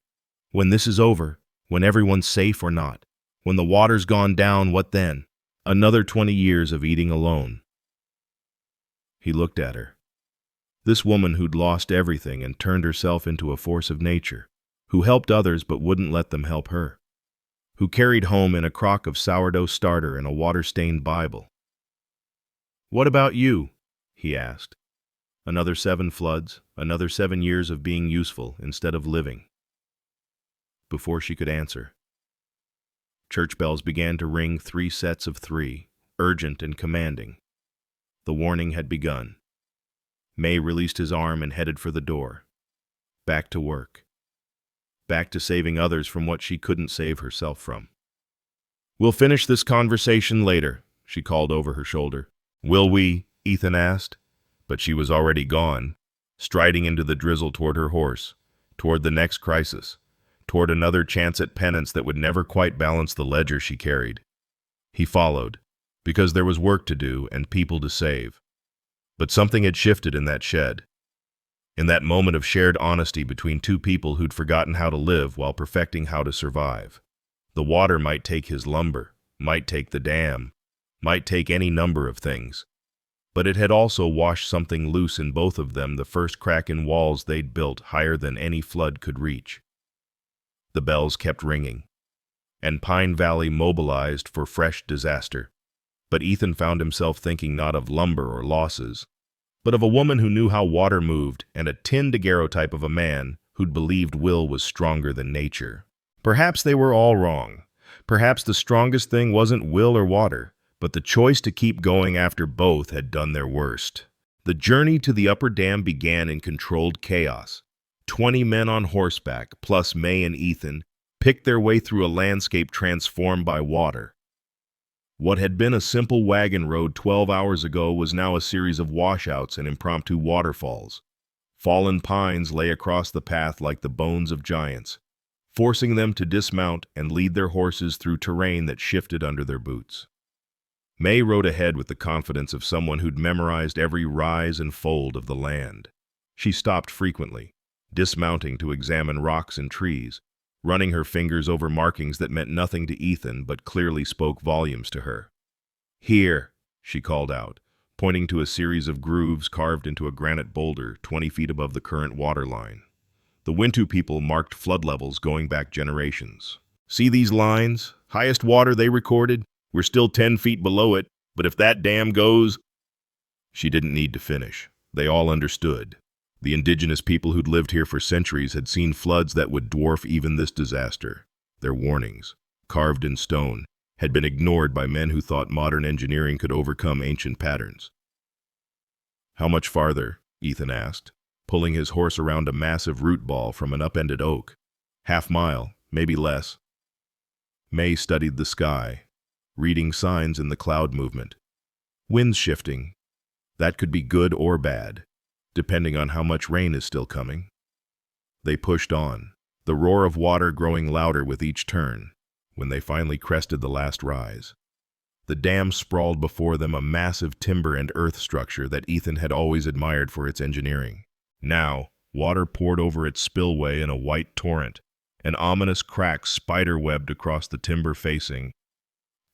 When this is over, when everyone's safe or not, when the water's gone down, what then? Another 20 years of eating alone. He looked at her. This woman who'd lost everything and turned herself into a force of nature, who helped others but wouldn't let them help her, who carried home in a crock of sourdough starter and a water-stained Bible. What about you? He asked. Another 7 floods, another 7 years of being useful instead of living. Before she could answer, church bells began to ring 3 sets of 3, urgent and commanding. The warning had begun. May released his arm and headed for the door. Back to work. Back to saving others from what she couldn't save herself from. We'll finish this conversation later, she called over her shoulder. Will we? Ethan asked. But she was already gone, striding into the drizzle toward her horse, toward the next crisis, toward another chance at penance that would never quite balance the ledger she carried. He followed, because there was work to do and people to save. But something had shifted in that shed. In that moment of shared honesty between 2 people who'd forgotten how to live while perfecting how to survive. The water might take his lumber, might take the dam, might take any number of things. But it had also washed something loose in both of them, the first crack in walls they'd built higher than any flood could reach. The bells kept ringing, and Pine Valley mobilized for fresh disaster. But Ethan found himself thinking not of lumber or losses, but of a woman who knew how water moved and a tin daguerreotype of a man who'd believed will was stronger than nature. Perhaps they were all wrong. Perhaps the strongest thing wasn't will or water, but the choice to keep going after both had done their worst. The journey to the upper dam began in controlled chaos. 20 men on horseback, plus May and Ethan, picked their way through a landscape transformed by water. What had been a simple wagon road 12 hours ago was now a series of washouts and impromptu waterfalls. Fallen pines lay across the path like the bones of giants, forcing them to dismount and lead their horses through terrain that shifted under their boots. May rode ahead with the confidence of someone who'd memorized every rise and fold of the land. She stopped frequently, dismounting to examine rocks and trees, running her fingers over markings that meant nothing to Ethan but clearly spoke volumes to her. Here, she called out, pointing to a series of grooves carved into a granite boulder 20 feet above the current water line. The Wintu people marked flood levels going back generations. See these lines? Highest water they recorded? We're still 10 feet below it, but if that dam goes... She didn't need to finish. They all understood. The indigenous people who'd lived here for centuries had seen floods that would dwarf even this disaster. Their warnings, carved in stone, had been ignored by men who thought modern engineering could overcome ancient patterns. How much farther? Ethan asked. pulling his horse around a massive root ball from an upended oak. Half-mile, maybe less. May studied the sky, reading signs in the cloud movement. Winds shifting. That could be good or bad, depending on how much rain is still coming. They pushed on, the roar of water growing louder with each turn, when they finally crested the last rise. The dam sprawled before them, a massive timber and earth structure that Ethan had always admired for its engineering. Now, water poured over its spillway in a white torrent, an ominous crack spider-webbed across the timber facing.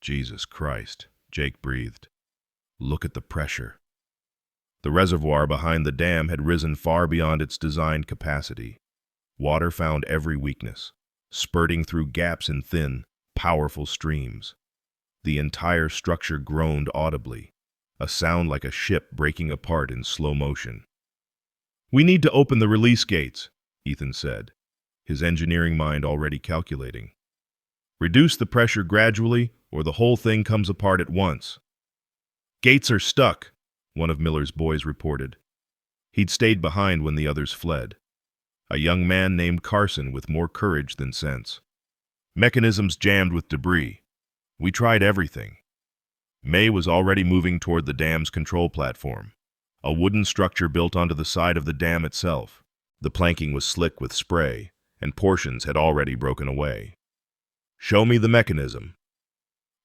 Jesus Christ, Jake breathed. Look at the pressure. The reservoir behind the dam had risen far beyond its designed capacity. Water found every weakness, spurting through gaps in thin, powerful streams. The entire structure groaned audibly, a sound like a ship breaking apart in slow motion. "We need to open the release gates," Ethan said, his engineering mind already calculating. "Reduce the pressure gradually, or the whole thing comes apart at once." "Gates are stuck," one of Miller's boys reported. He'd stayed behind when the others fled. A young man named Carson with more courage than sense. "Mechanisms jammed with debris. We tried everything." May was already moving toward the dam's control platform, a wooden structure built onto the side of the dam itself. The planking was slick with spray, and portions had already broken away. "Show me the mechanism."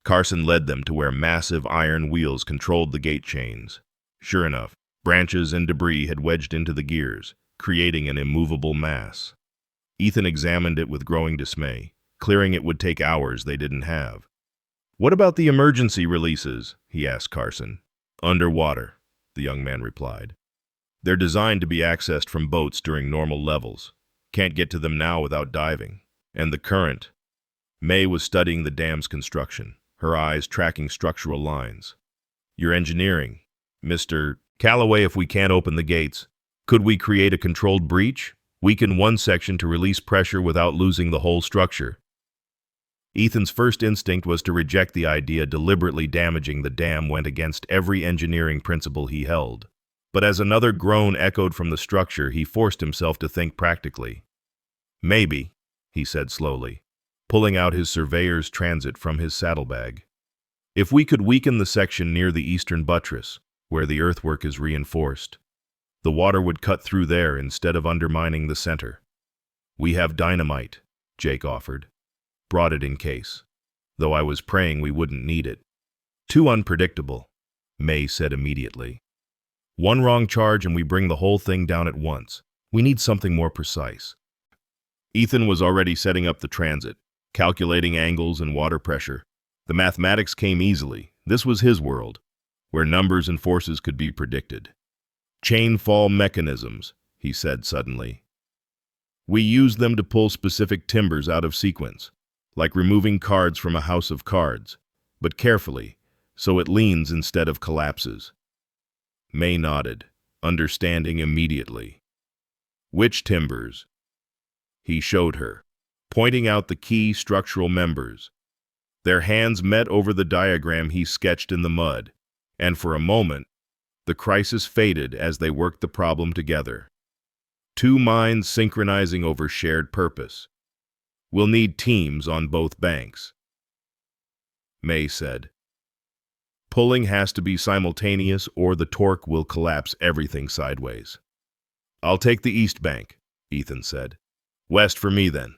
Carson led them to where massive iron wheels controlled the gate chains. Sure enough, branches and debris had wedged into the gears, creating an immovable mass. Ethan examined it with growing dismay. Clearing it would take hours they didn't have. "What about the emergency releases?" he asked Carson. "Underwater," the young man replied. "They're designed to be accessed from boats during normal levels. Can't get to them now without diving. And the current." May was studying the dam's construction, her eyes tracking structural lines. "Your engineering, Mr. Calloway, if we can't open the gates, could we create a controlled breach? Weaken one section to release pressure without losing the whole structure?" Ethan's first instinct was to reject the idea. Deliberately damaging the dam went against every engineering principle he held. But as another groan echoed from the structure, he forced himself to think practically. "Maybe," he said slowly, pulling out his surveyor's transit from his saddlebag. "If we could weaken the section near the eastern buttress, where the earthwork is reinforced, the water would cut through there instead of undermining the center." "We have dynamite," Jake offered. "Brought it in case, though I was praying we wouldn't need it." "Too unpredictable," May said immediately. "One wrong charge and we bring the whole thing down at once. We need something more precise." Ethan was already setting up the transit, calculating angles and water pressure. The mathematics came easily. This was his world, where numbers and forces could be predicted. "Chain fall mechanisms," he said suddenly. "We use them to pull specific timbers out of sequence, like removing cards from a house of cards, but carefully, so it leans instead of collapses." May nodded, understanding immediately. "Which timbers?" He showed her, pointing out the key structural members. Their hands met over the diagram he sketched in the mud, and for a moment, the crisis faded as they worked the problem together. Two minds synchronizing over shared purpose. "We'll need teams on both banks," May said. "Pulling has to be simultaneous or the torque will collapse everything sideways." "I'll take the east bank," Ethan said. "West for me then."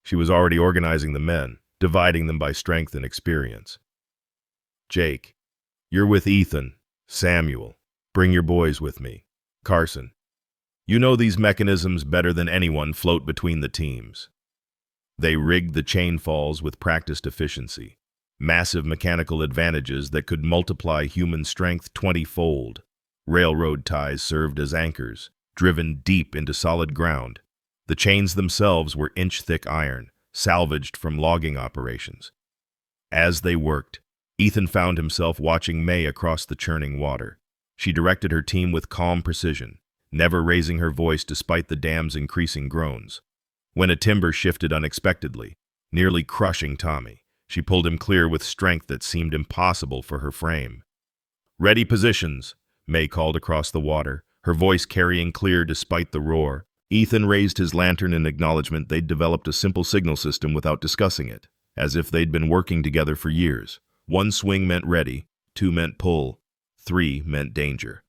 She was already organizing the men, dividing them by strength and experience. "Jake, you're with Ethan. Samuel, bring your boys with me. Carson, you know these mechanisms better than anyone. Float between the teams." They rigged the chain falls with practiced efficiency, massive mechanical advantages that could multiply human strength 20-fold. Railroad ties served as anchors, driven deep into solid ground. The chains themselves were inch-thick iron, salvaged from logging operations. As they worked, Ethan found himself watching May across the churning water. She directed her team with calm precision, never raising her voice despite the dam's increasing groans. When a timber shifted unexpectedly, nearly crushing Tommy, she pulled him clear with strength that seemed impossible for her frame. "Ready positions," May called across the water, her voice carrying clear despite the roar. Ethan raised his lantern in acknowledgement they'd developed a simple signal system without discussing it, as if they'd been working together for years. 1 swing meant ready, 2 meant pull, 3 meant danger.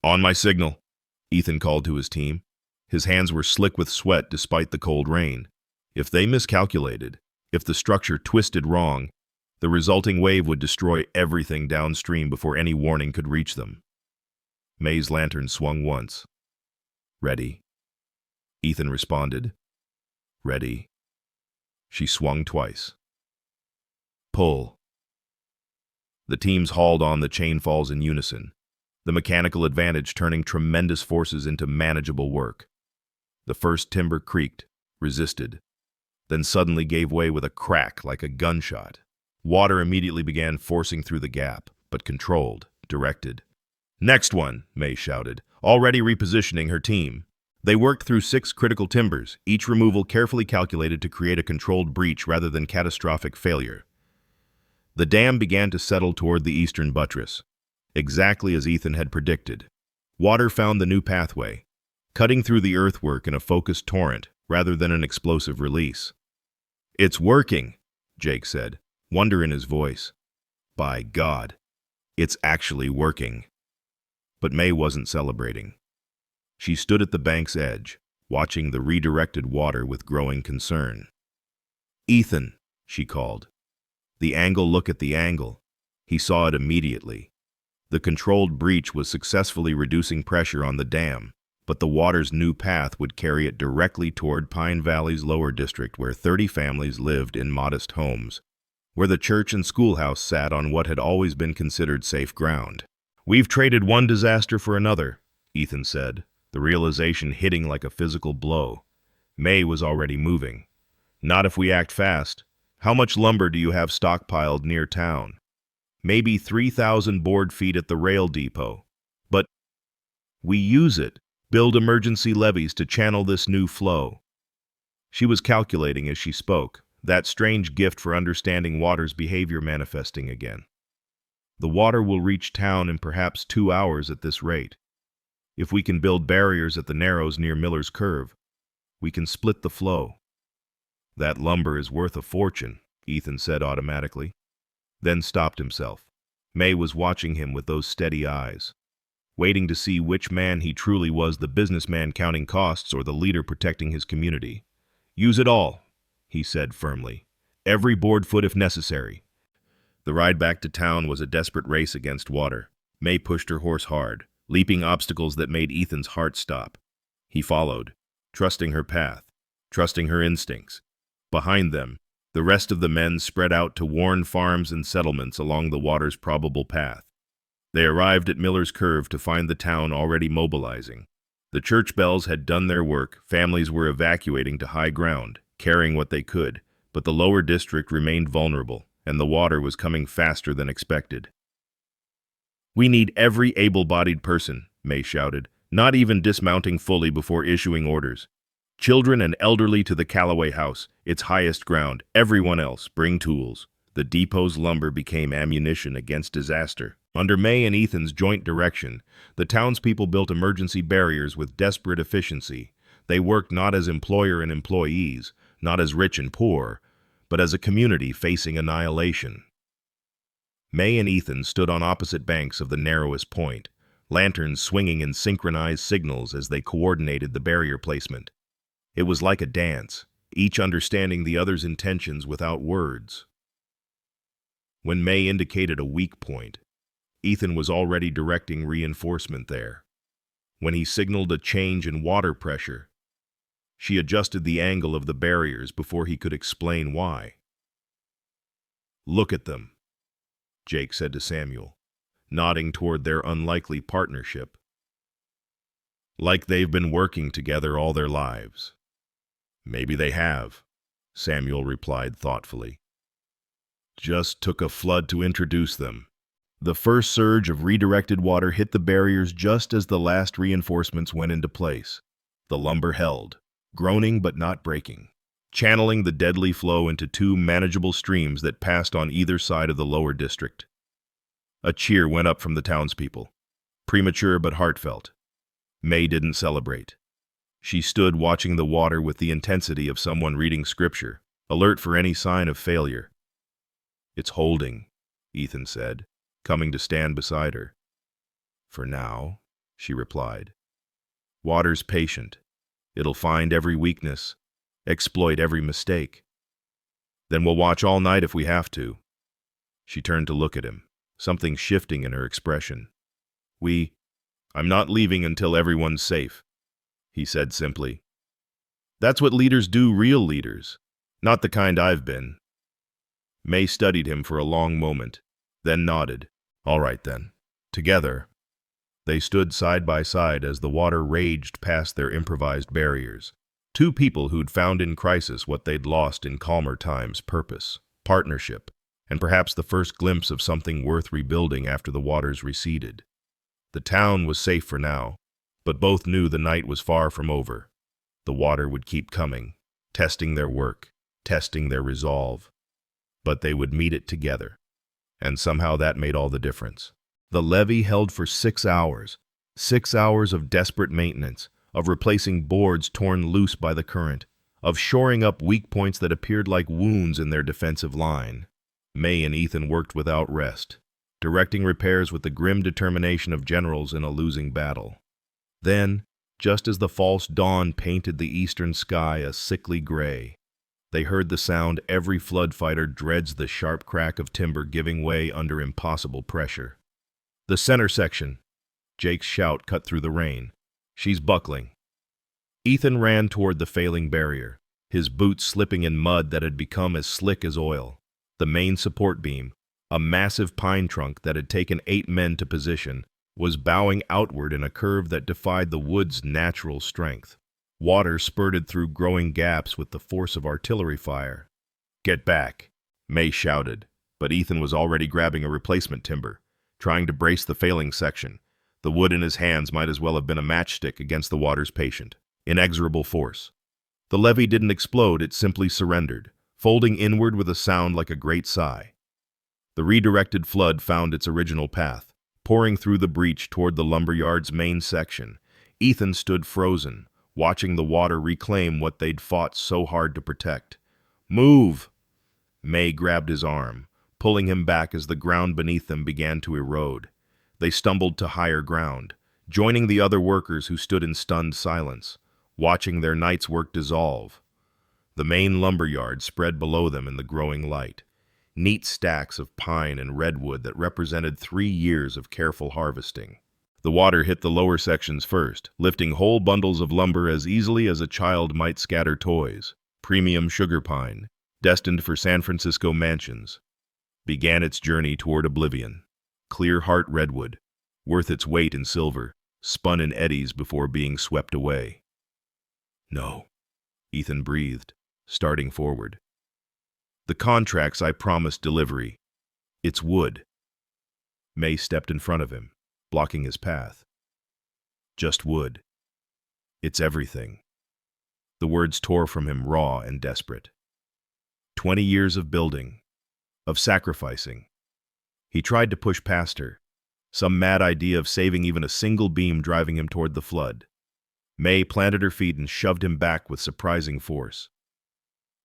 "On my signal," Ethan called to his team. His hands were slick with sweat despite the cold rain. If they miscalculated, if the structure twisted wrong, the resulting wave would destroy everything downstream before any warning could reach them. May's lantern swung once. "Ready." Ethan responded. "Ready." She swung twice. "Pull." The teams hauled on the chain falls in unison, the mechanical advantage turning tremendous forces into manageable work. The first timber creaked, resisted, then suddenly gave way with a crack like a gunshot. Water immediately began forcing through the gap, but controlled, directed. "Next one," May shouted, already repositioning her team. They worked through 6 critical timbers, each removal carefully calculated to create a controlled breach rather than catastrophic failure. The dam began to settle toward the eastern buttress, exactly as Ethan had predicted. Water found the new pathway, cutting through the earthwork in a focused torrent rather than an explosive release. "It's working," Jake said, wonder in his voice. "By God, it's actually working." But May wasn't celebrating. She stood at the bank's edge, watching the redirected water with growing concern. "Ethan," she called. The angle, look at the angle. He saw it immediately. The controlled breach was successfully reducing pressure on the dam, but the water's new path would carry it directly toward Pine Valley's lower district, where 30 families lived in modest homes, where the church and schoolhouse sat on what had always been considered safe ground. "We've traded one disaster for another," Ethan said, the realization hitting like a physical blow. May was already moving. "Not if we act fast. How much lumber do you have stockpiled near town?" "Maybe 3,000 board feet at the rail depot. But we use it. Build emergency levees to channel this new flow." She was calculating as she spoke, that strange gift for understanding water's behavior manifesting again. "The water will reach town in perhaps 2 hours at this rate. If we can build barriers at the narrows near Miller's Curve, we can split the flow." "That lumber is worth a fortune," Ethan said automatically, then stopped himself. May was watching him with those steady eyes, waiting to see which man he truly was, the businessman counting costs or the leader protecting his community. "Use it all," he said firmly. "Every board foot if necessary." The ride back to town was a desperate race against water. May pushed her horse hard, leaping obstacles that made Ethan's heart stop. He followed, trusting her path, trusting her instincts. Behind them, the rest of the men spread out to warn farms and settlements along the water's probable path. They arrived at Miller's Curve to find the town already mobilizing. The church bells had done their work, families were evacuating to high ground, carrying what they could, but the lower district remained vulnerable, and the water was coming faster than expected. "We need every able-bodied person," May shouted, not even dismounting fully before issuing orders. "Children and elderly to the Callaway house, its highest ground. Everyone else, bring tools." The depot's lumber became ammunition against disaster. Under May and Ethan's joint direction, the townspeople built emergency barriers with desperate efficiency. They worked not as employer and employees, not as rich and poor, but as a community facing annihilation. May and Ethan stood on opposite banks of the narrowest point, lanterns swinging in synchronized signals as they coordinated the barrier placement. It was like a dance, each understanding the other's intentions without words. When May indicated a weak point, Ethan was already directing reinforcement there. When he signaled a change in water pressure, she adjusted the angle of the barriers before he could explain why. "Look at them," Jake said to Samuel, nodding toward their unlikely partnership. "Like they've been working together all their lives." "Maybe they have," Samuel replied thoughtfully. "Just took a flood to introduce them." The first surge of redirected water hit the barriers just as the last reinforcements went into place. The lumber held, groaning but not breaking, channeling the deadly flow into 2 manageable streams that passed on either side of the lower district. A cheer went up from the townspeople, premature but heartfelt. May didn't celebrate. She stood watching the water with the intensity of someone reading scripture, alert for any sign of failure. "It's holding," Ethan said, coming to stand beside her. "For now," she replied. "Water's patient. It'll find every weakness, exploit every mistake. Then we'll watch all night if we have to." She turned to look at him, something shifting in her expression. "I'm not leaving until everyone's safe," he said simply. "That's what leaders do, real leaders, not the kind I've been." May studied him for a long moment, then nodded. "All right then." Together, they stood side by side as the water raged past their improvised barriers. Two people who'd found in crisis what they'd lost in calmer times: purpose, partnership, and perhaps the first glimpse of something worth rebuilding after the waters receded. The town was safe for now, but both knew the night was far from over. The water would keep coming, testing their work, testing their resolve. But they would meet it together, and somehow that made all the difference. The levee held for 6 hours, 6 hours of desperate maintenance, of replacing boards torn loose by the current, of shoring up weak points that appeared like wounds in their defensive line. May and Ethan worked without rest, directing repairs with the grim determination of generals in a losing battle. Then, just as the false dawn painted the eastern sky a sickly gray, they heard the sound every flood fighter dreads: the sharp crack of timber giving way under impossible pressure. "The center section!" Jake's shout cut through the rain. "She's buckling." Ethan ran toward the failing barrier, his boots slipping in mud that had become as slick as oil. The main support beam, a massive pine trunk that had taken 8 men to position, was bowing outward in a curve that defied the wood's natural strength. Water spurted through growing gaps with the force of artillery fire. "Get back!" May shouted, but Ethan was already grabbing a replacement timber, trying to brace the failing section. The wood in his hands might as well have been a matchstick against the water's patient, inexorable force. The levee didn't explode, it simply surrendered, folding inward with a sound like a great sigh. The redirected flood found its original path, pouring through the breach toward the lumberyard's main section. Ethan stood frozen, watching the water reclaim what they'd fought so hard to protect. "Move!" May grabbed his arm, pulling him back as the ground beneath them began to erode. They stumbled to higher ground, joining the other workers who stood in stunned silence, watching their night's work dissolve. The main lumberyard spread below them in the growing light, neat stacks of pine and redwood that represented 3 years of careful harvesting. The water hit the lower sections first, lifting whole bundles of lumber as easily as a child might scatter toys. Premium sugar pine, destined for San Francisco mansions, began its journey toward oblivion. Clear heart redwood, worth its weight in silver, spun in eddies before being swept away. "No," Ethan breathed, starting forward. "The contracts I promised delivery. It's wood." May stepped in front of him, blocking his path. "Just wood. It's everything." The words tore from him raw and desperate. 20 years of building, of sacrificing. He tried to push past her, some mad idea of saving even a single beam driving him toward the flood. May planted her feet and shoved him back with surprising force.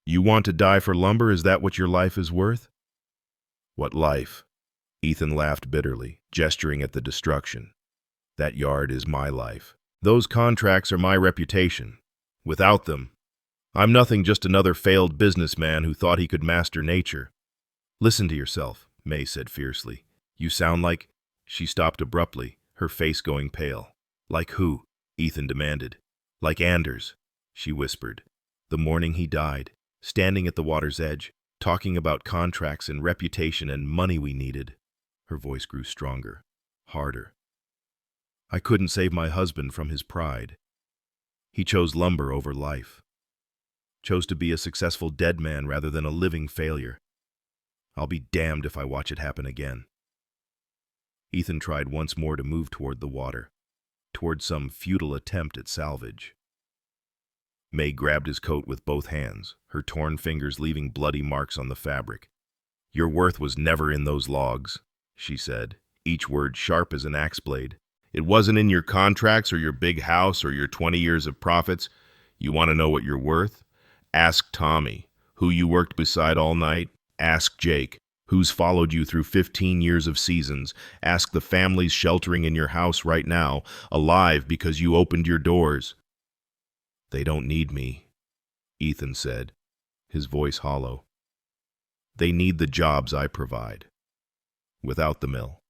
"You want to die for lumber? Is that what your life is worth?" "What life?" Ethan laughed bitterly, gesturing at the destruction. "That yard is my life. Those contracts are my reputation. Without them, I'm nothing, just another failed businessman who thought he could master nature." "Listen to yourself," May said fiercely. "You sound like—" She stopped abruptly, her face going pale. "Like who?" Ethan demanded. "Like Anders," she whispered. "The morning he died, standing at the water's edge, talking about contracts and reputation and money we needed." Her voice grew stronger, harder. "I couldn't save my husband from his pride. He chose lumber over life. Chose to be a successful dead man rather than a living failure. I'll be damned if I watch it happen again." Ethan tried once more to move toward the water, toward some futile attempt at salvage. May grabbed his coat with both hands, her torn fingers leaving bloody marks on the fabric. "Your worth was never in those logs," she said, each word sharp as an axe blade. It wasn't in your contracts or your big house or your 20 years of profits. You want to know what you're worth? Ask Tommy, who you worked beside all night. Ask Jake, who's followed you through 15 years of seasons. Ask the families sheltering in your house right now, alive because you opened your doors. They don't need me, Ethan said, his voice hollow. They need the jobs I provide. Without the mill.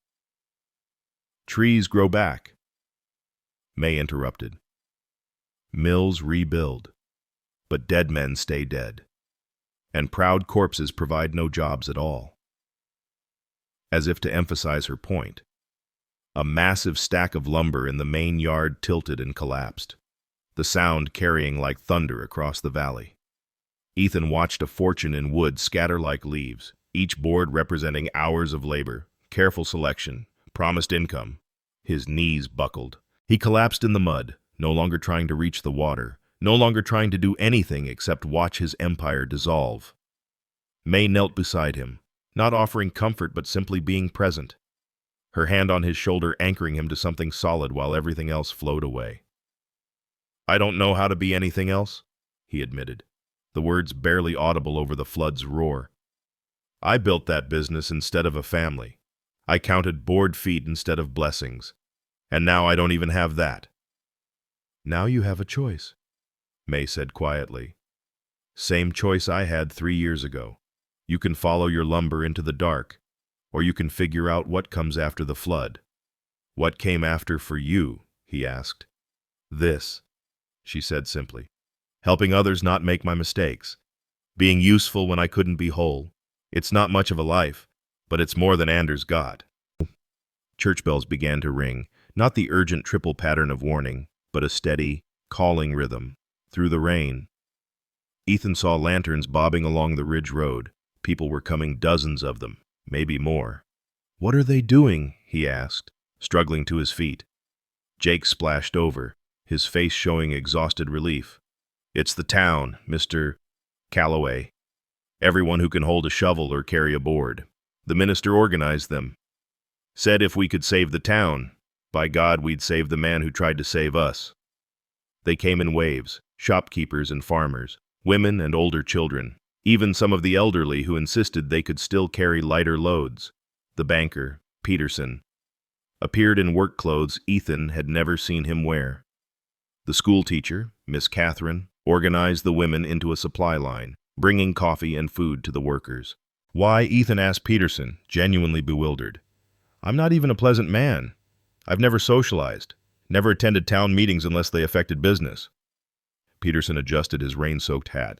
Trees grow back. May interrupted. Mills rebuild, but dead men stay dead, and proud corpses provide no jobs at all. As if to emphasize her point, a massive stack of lumber in the main yard tilted and collapsed, the sound carrying like thunder across the valley. Ethan watched a fortune in wood scatter like leaves, each board representing hours of labor, careful selection, promised income. His knees buckled. He collapsed in the mud, no longer trying to reach the water, no longer trying to do anything except watch his empire dissolve. May knelt beside him, not offering comfort but simply being present, her hand on his shoulder anchoring him to something solid while everything else flowed away. I don't know how to be anything else, he admitted, the words barely audible over the flood's roar. I built that business instead of a family. I counted board feet instead of blessings, and now I don't even have that. Now you have a choice, May said quietly. Same choice I had 3 years ago. You can follow your lumber into the dark, or you can figure out what comes after the flood. What came after for you, he asked. This, she said simply. Helping others not make my mistakes. Being useful when I couldn't be whole. It's not much of a life, but it's more than Anders got. Church bells began to ring, not the urgent triple pattern of warning, but a steady, calling rhythm. Through the rain, Ethan saw lanterns bobbing along the ridge road. People were coming, dozens of them, maybe more. What are they doing? He asked, struggling to his feet. Jake splashed over, his face showing exhausted relief. It's the town, Mr. Calloway. Everyone who can hold a shovel or carry a board. The minister organized them. Said if we could save the town, by God, we'd save the man who tried to save us. They came in waves, shopkeepers and farmers, women and older children, even some of the elderly who insisted they could still carry lighter loads. The banker, Peterson, appeared in work clothes Ethan had never seen him wear. The school teacher, Miss Catherine, organized the women into a supply line, bringing coffee and food to the workers. Why, Ethan asked Peterson, genuinely bewildered. I'm not even a pleasant man. I've never socialized, never attended town meetings unless they affected business. Peterson adjusted his rain-soaked hat.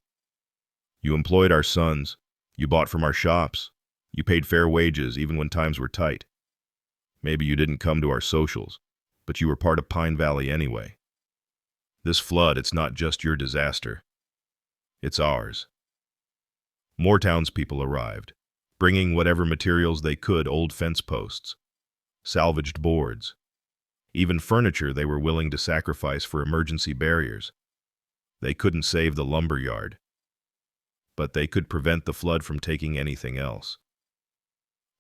You employed our sons. You bought from our shops. You paid fair wages even when times were tight. Maybe you didn't come to our socials, but you were part of Pine Valley anyway. This flood, it's not just your disaster. It's ours. More townspeople arrived, bringing whatever materials they could, old fence posts, salvaged boards, even furniture they were willing to sacrifice for emergency barriers. They couldn't save the lumber yard, but they could prevent the flood from taking anything else.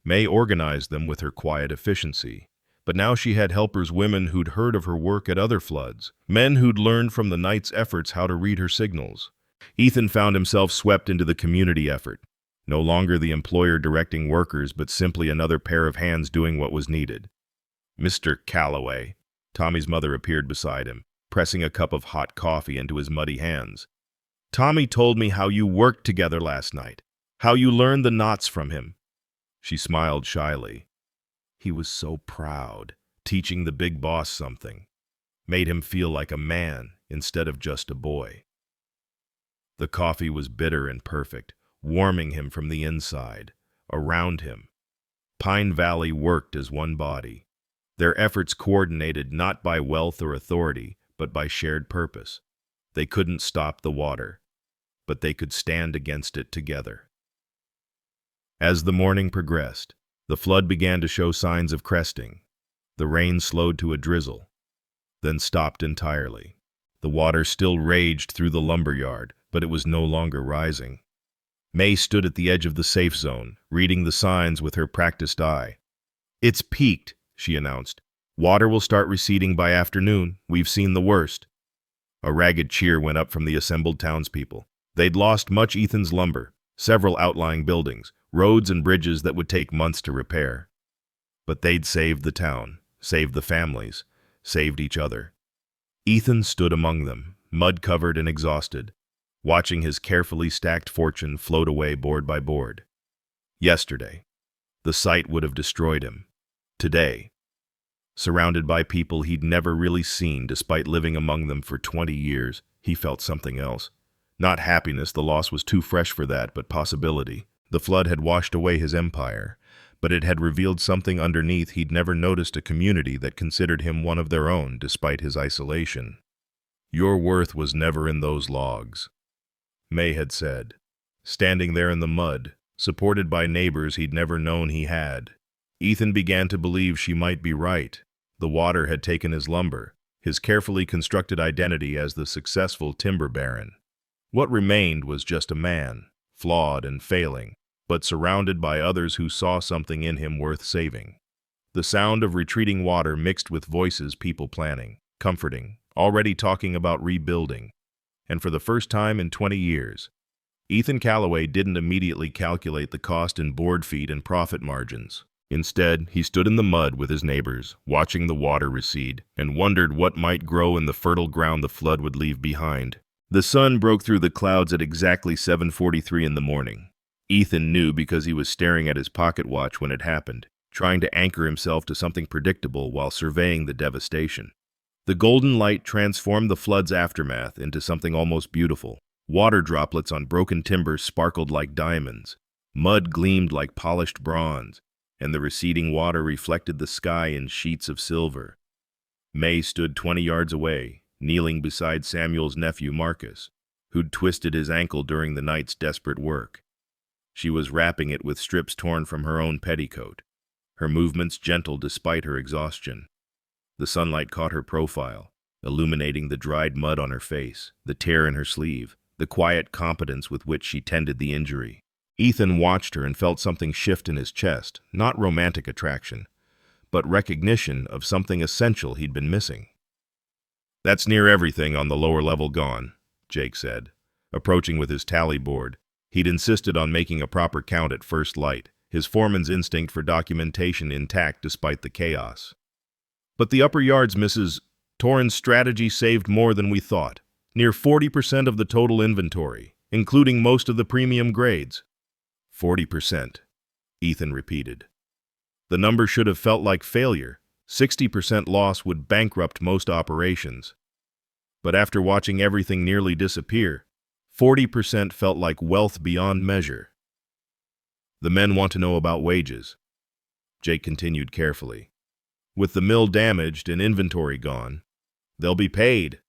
May organized them with her quiet efficiency, but now she had helpers, women who'd heard of her work at other floods, men who'd learned from the night's efforts how to read her signals. Ethan found himself swept into the community effort, no longer the employer directing workers, but simply another pair of hands doing what was needed. Mr. Calloway, Tommy's mother appeared beside him, pressing a cup of hot coffee into his muddy hands. Tommy told me how you worked together last night, how you learned the knots from him. She smiled shyly. He was so proud, teaching the big boss something. Made him feel like a man instead of just a boy. The coffee was bitter and perfect, warming him from the inside. Around him, Pine Valley worked as one body, their efforts coordinated not by wealth or authority, but by shared purpose. They couldn't stop the water, but they could stand against it together. As the morning progressed, the flood began to show signs of cresting. The rain slowed to a drizzle, then stopped entirely. The water still raged through the lumberyard, but it was no longer rising. May stood at the edge of the safe zone, reading the signs with her practiced eye. It's peaked, she announced. Water will start receding by afternoon. We've seen the worst. A ragged cheer went up from the assembled townspeople. They'd lost much Ethan's lumber, several outlying buildings, roads and bridges that would take months to repair. But they'd saved the town, saved the families, saved each other. Ethan stood among them, mud-covered and exhausted, watching his carefully stacked fortune float away board by board. Yesterday, the sight would have destroyed him. Today, surrounded by people he'd never really seen despite living among them for 20 years, he felt something else. Not happiness, the loss was too fresh for that, but possibility. The flood had washed away his empire, but it had revealed something underneath. He'd never noticed a community that considered him one of their own despite his isolation. Your worth was never in those logs, May had said, standing there in the mud, supported by neighbors he'd never known he had. Ethan began to believe she might be right. The water had taken his lumber, his carefully constructed identity as the successful timber baron. What remained was just a man, flawed and failing, but surrounded by others who saw something in him worth saving. The sound of retreating water mixed with voices, people planning, comforting, already talking about rebuilding. And for the first time in 20 years, Ethan Calloway didn't immediately calculate the cost in board feet and profit margins. Instead, he stood in the mud with his neighbors, watching the water recede, and wondered what might grow in the fertile ground the flood would leave behind. The sun broke through the clouds at exactly 7:43 in the morning. Ethan knew because he was staring at his pocket watch when it happened, trying to anchor himself to something predictable while surveying the devastation. The golden light transformed the flood's aftermath into something almost beautiful. Water droplets on broken timber sparkled like diamonds. Mud gleamed like polished bronze, and the receding water reflected the sky in sheets of silver. May stood 20 yards away, kneeling beside Samuel's nephew Marcus, who'd twisted his ankle during the night's desperate work. She was wrapping it with strips torn from her own petticoat, her movements gentle despite her exhaustion. The sunlight caught her profile, illuminating the dried mud on her face, the tear in her sleeve, the quiet competence with which she tended the injury. Ethan watched her and felt something shift in his chest, not romantic attraction, but recognition of something essential he'd been missing. "That's near everything on the lower level gone," Jake said, approaching with his tally board. He'd insisted on making a proper count at first light, his foreman's instinct for documentation intact despite the chaos. "But the upper yards, Mrs. Torrens' strategy saved more than we thought. Near 40% of the total inventory, including most of the premium grades." 40%, Ethan repeated. The number should have felt like failure. 60% loss would bankrupt most operations. But after watching everything nearly disappear, 40% felt like wealth beyond measure. "The men want to know about wages," Jake continued carefully. "With the mill damaged and inventory gone, they'll be paid,"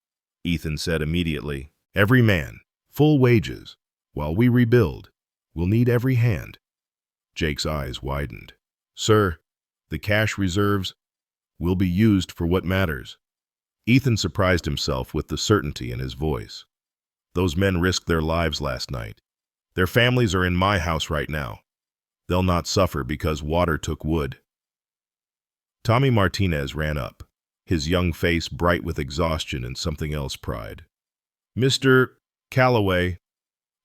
Ethan said immediately. "Every man, full wages. While we rebuild, we'll need every hand." Jake's eyes widened. "Sir, the cash reserves will be used for what matters." Ethan surprised himself with the certainty in his voice. "Those men risked their lives last night. Their families are in my house right now. They'll not suffer because water took wood." Tommy Martinez ran up, his young face bright with exhaustion and something else pride. "Mr. Calloway,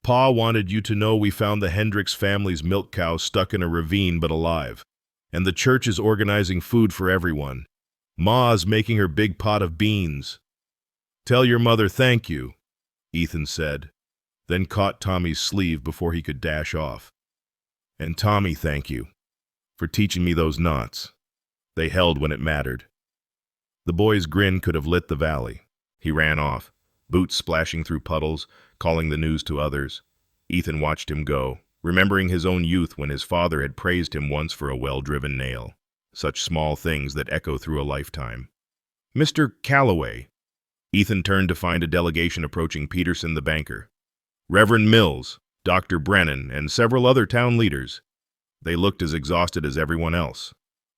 Pa wanted you to know we found the Hendricks family's milk cow stuck in a ravine but alive, and the church is organizing food for everyone. Ma's making her big pot of beans. Tell your mother thank you," Ethan said, then caught Tommy's sleeve before he could dash off. "And Tommy, thank you for teaching me those knots. They held when it mattered." The boy's grin could have lit the valley. He ran off, boots splashing through puddles, calling the news to others. Ethan watched him go, remembering his own youth when his father had praised him once for a well-driven nail. Such small things that echo through a lifetime. "Mr. Calloway." Ethan turned to find a delegation approaching Peterson the banker. Reverend Mills, Dr. Brennan, and several other town leaders. They looked as exhausted as everyone else,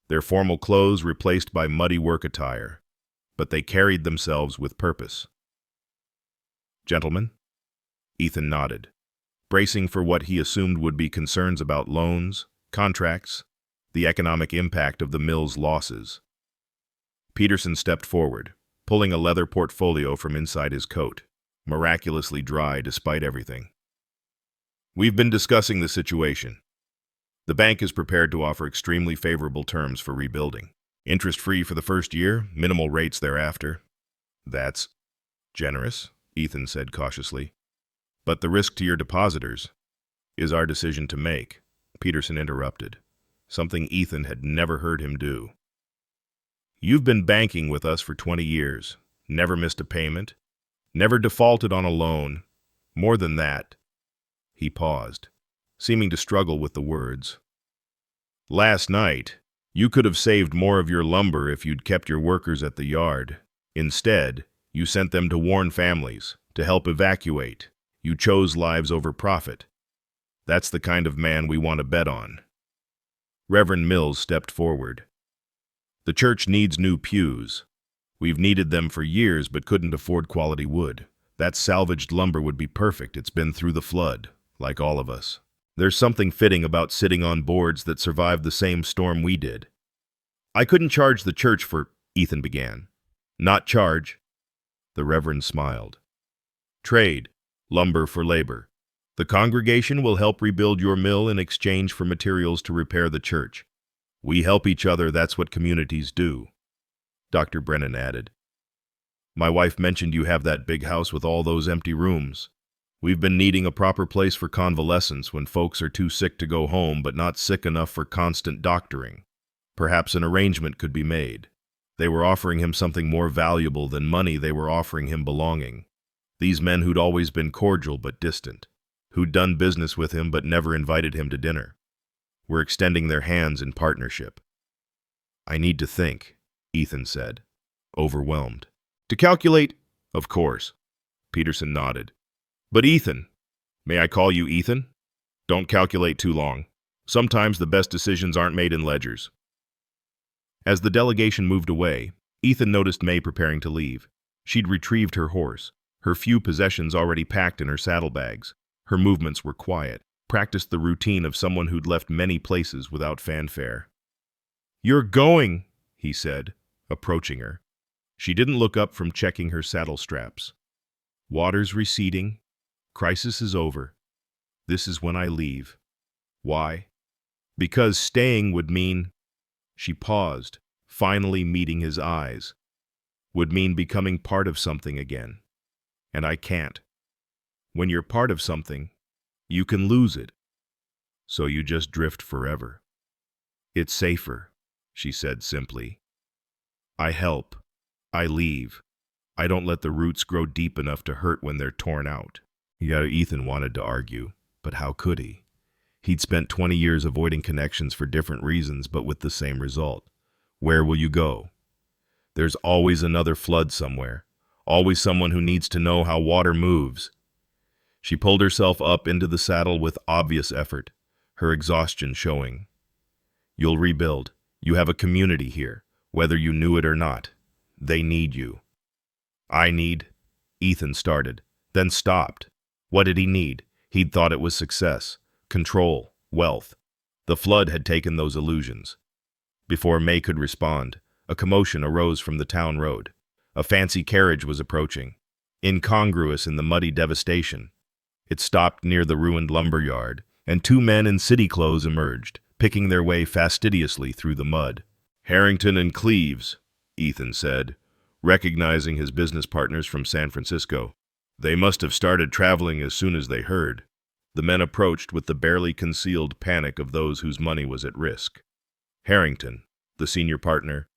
their formal clothes replaced by muddy work attire, but they carried themselves with purpose. "Gentlemen?" Ethan nodded, bracing for what he assumed would be concerns about loans, contracts, the economic impact of the mill's losses. Peterson stepped forward, pulling a leather portfolio from inside his coat, miraculously dry despite everything. We've been discussing the situation. The bank is prepared to offer extremely favorable terms for rebuilding. Interest-free for the first year, minimal rates thereafter. That's generous, Ethan said cautiously. But the risk to your depositors is our decision to make, Peterson interrupted, something Ethan had never heard him do. You've been banking with us for 20 years, never missed a payment, never defaulted on a loan. More than that. He paused, seeming to struggle with the words. Last night, you could have saved more of your lumber if you'd kept your workers at the yard. Instead, you sent them to warn families, to help evacuate. You chose lives over profit. That's the kind of man we want to bet on. Reverend Mills stepped forward. The church needs new pews. We've needed them for years but couldn't afford quality wood. That salvaged lumber would be perfect. It's been through the flood, like all of us. There's something fitting about sitting on boards that survived the same storm we did. I couldn't charge the church for, Ethan began. Not charge. The Reverend smiled. Trade, lumber for labor. The congregation will help rebuild your mill in exchange for materials to repair the church. We help each other, that's what communities do. Dr. Brennan added. My wife mentioned you have that big house with all those empty rooms. We've been needing a proper place for convalescence when folks are too sick to go home but not sick enough for constant doctoring. Perhaps an arrangement could be made. They were offering him something more valuable than money. They were offering him belonging. These men who'd always been cordial but distant, who'd done business with him but never invited him to dinner, were extending their hands in partnership. I need to think, Ethan said, overwhelmed. To calculate? Of course. Peterson nodded. But Ethan, may I call you Ethan? Don't calculate too long. Sometimes the best decisions aren't made in ledgers. As the delegation moved away, Ethan noticed May preparing to leave. She'd retrieved her horse, her few possessions already packed in her saddlebags. Her movements were quiet, practiced the routine of someone who'd left many places without fanfare. You're going, he said, approaching her. She didn't look up from checking her saddle straps. Water's receding. Crisis is over. This is when I leave. Why? Because staying would mean... She paused, finally meeting his eyes. Would mean becoming part of something again. And I can't. When you're part of something, you can lose it. So you just drift forever. It's safer, she said simply. I help. I leave. I don't let the roots grow deep enough to hurt when they're torn out. Yeah, Ethan wanted to argue, but how could he? He'd spent 20 years avoiding connections for different reasons, but with the same result. Where will you go? There's always another flood somewhere. Always someone who needs to know how water moves. She pulled herself up into the saddle with obvious effort, her exhaustion showing. You'll rebuild. You have a community here, whether you knew it or not. They need you. I need... Ethan started, then stopped. What did he need? He'd thought it was success, control, wealth. The flood had taken those illusions. Before May could respond, a commotion arose from the town road. A fancy carriage was approaching, incongruous in the muddy devastation. It stopped near the ruined lumber yard, and two men in city clothes emerged, picking their way fastidiously through the mud. Harrington and Cleves, Ethan said, recognizing his business partners from San Francisco. They must have started traveling as soon as they heard. The men approached with the barely concealed panic of those whose money was at risk. Harrington, the senior partner,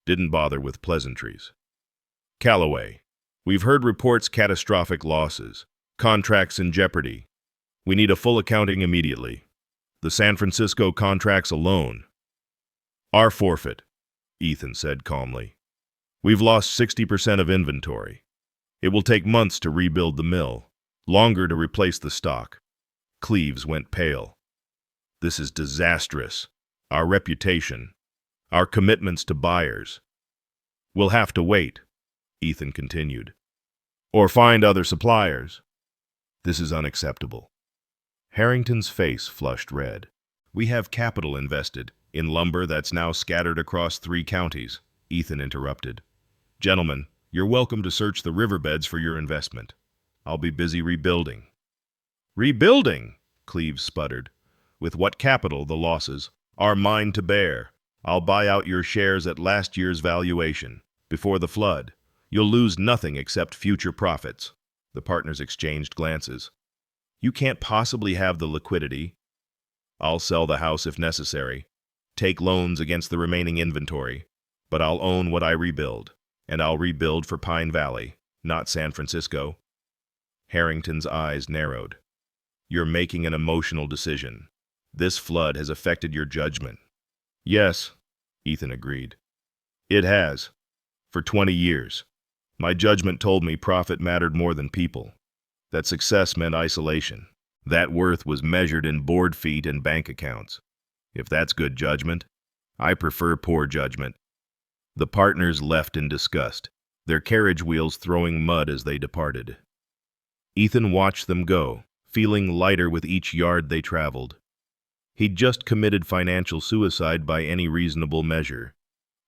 didn't bother with pleasantries. Calloway, we've heard reports catastrophic losses, contracts in jeopardy. We need a full accounting immediately. The San Francisco contracts alone. Our forfeit, Ethan said calmly. We've lost 60% of inventory. It will take months to rebuild the mill, longer to replace the stock. Cleves went pale. This is disastrous. Our reputation, our commitments to buyers. We'll have to wait, Ethan continued. Or find other suppliers. This is unacceptable. Harrington's face flushed red. We have capital invested in lumber that's now scattered across 3 counties, Ethan interrupted. Gentlemen, you're welcome to search the riverbeds for your investment. I'll be busy rebuilding. Rebuilding? Cleves sputtered. With what capital the losses are mine to bear. I'll buy out your shares at last year's valuation. Before the flood, you'll lose nothing except future profits. The partners exchanged glances. You can't possibly have the liquidity. I'll sell the house if necessary, take loans against the remaining inventory, but I'll own what I rebuild, and I'll rebuild for Pine Valley, not San Francisco. Harrington's eyes narrowed. You're making an emotional decision. This flood has affected your judgment. Yes, Ethan agreed. It has. For 20 years. My judgment told me profit mattered more than people, that success meant isolation, that worth was measured in board feet and bank accounts. If that's good judgment, I prefer poor judgment. The partners left in disgust, their carriage wheels throwing mud as they departed. Ethan watched them go, feeling lighter with each yard they traveled. He'd just committed financial suicide by any reasonable measure,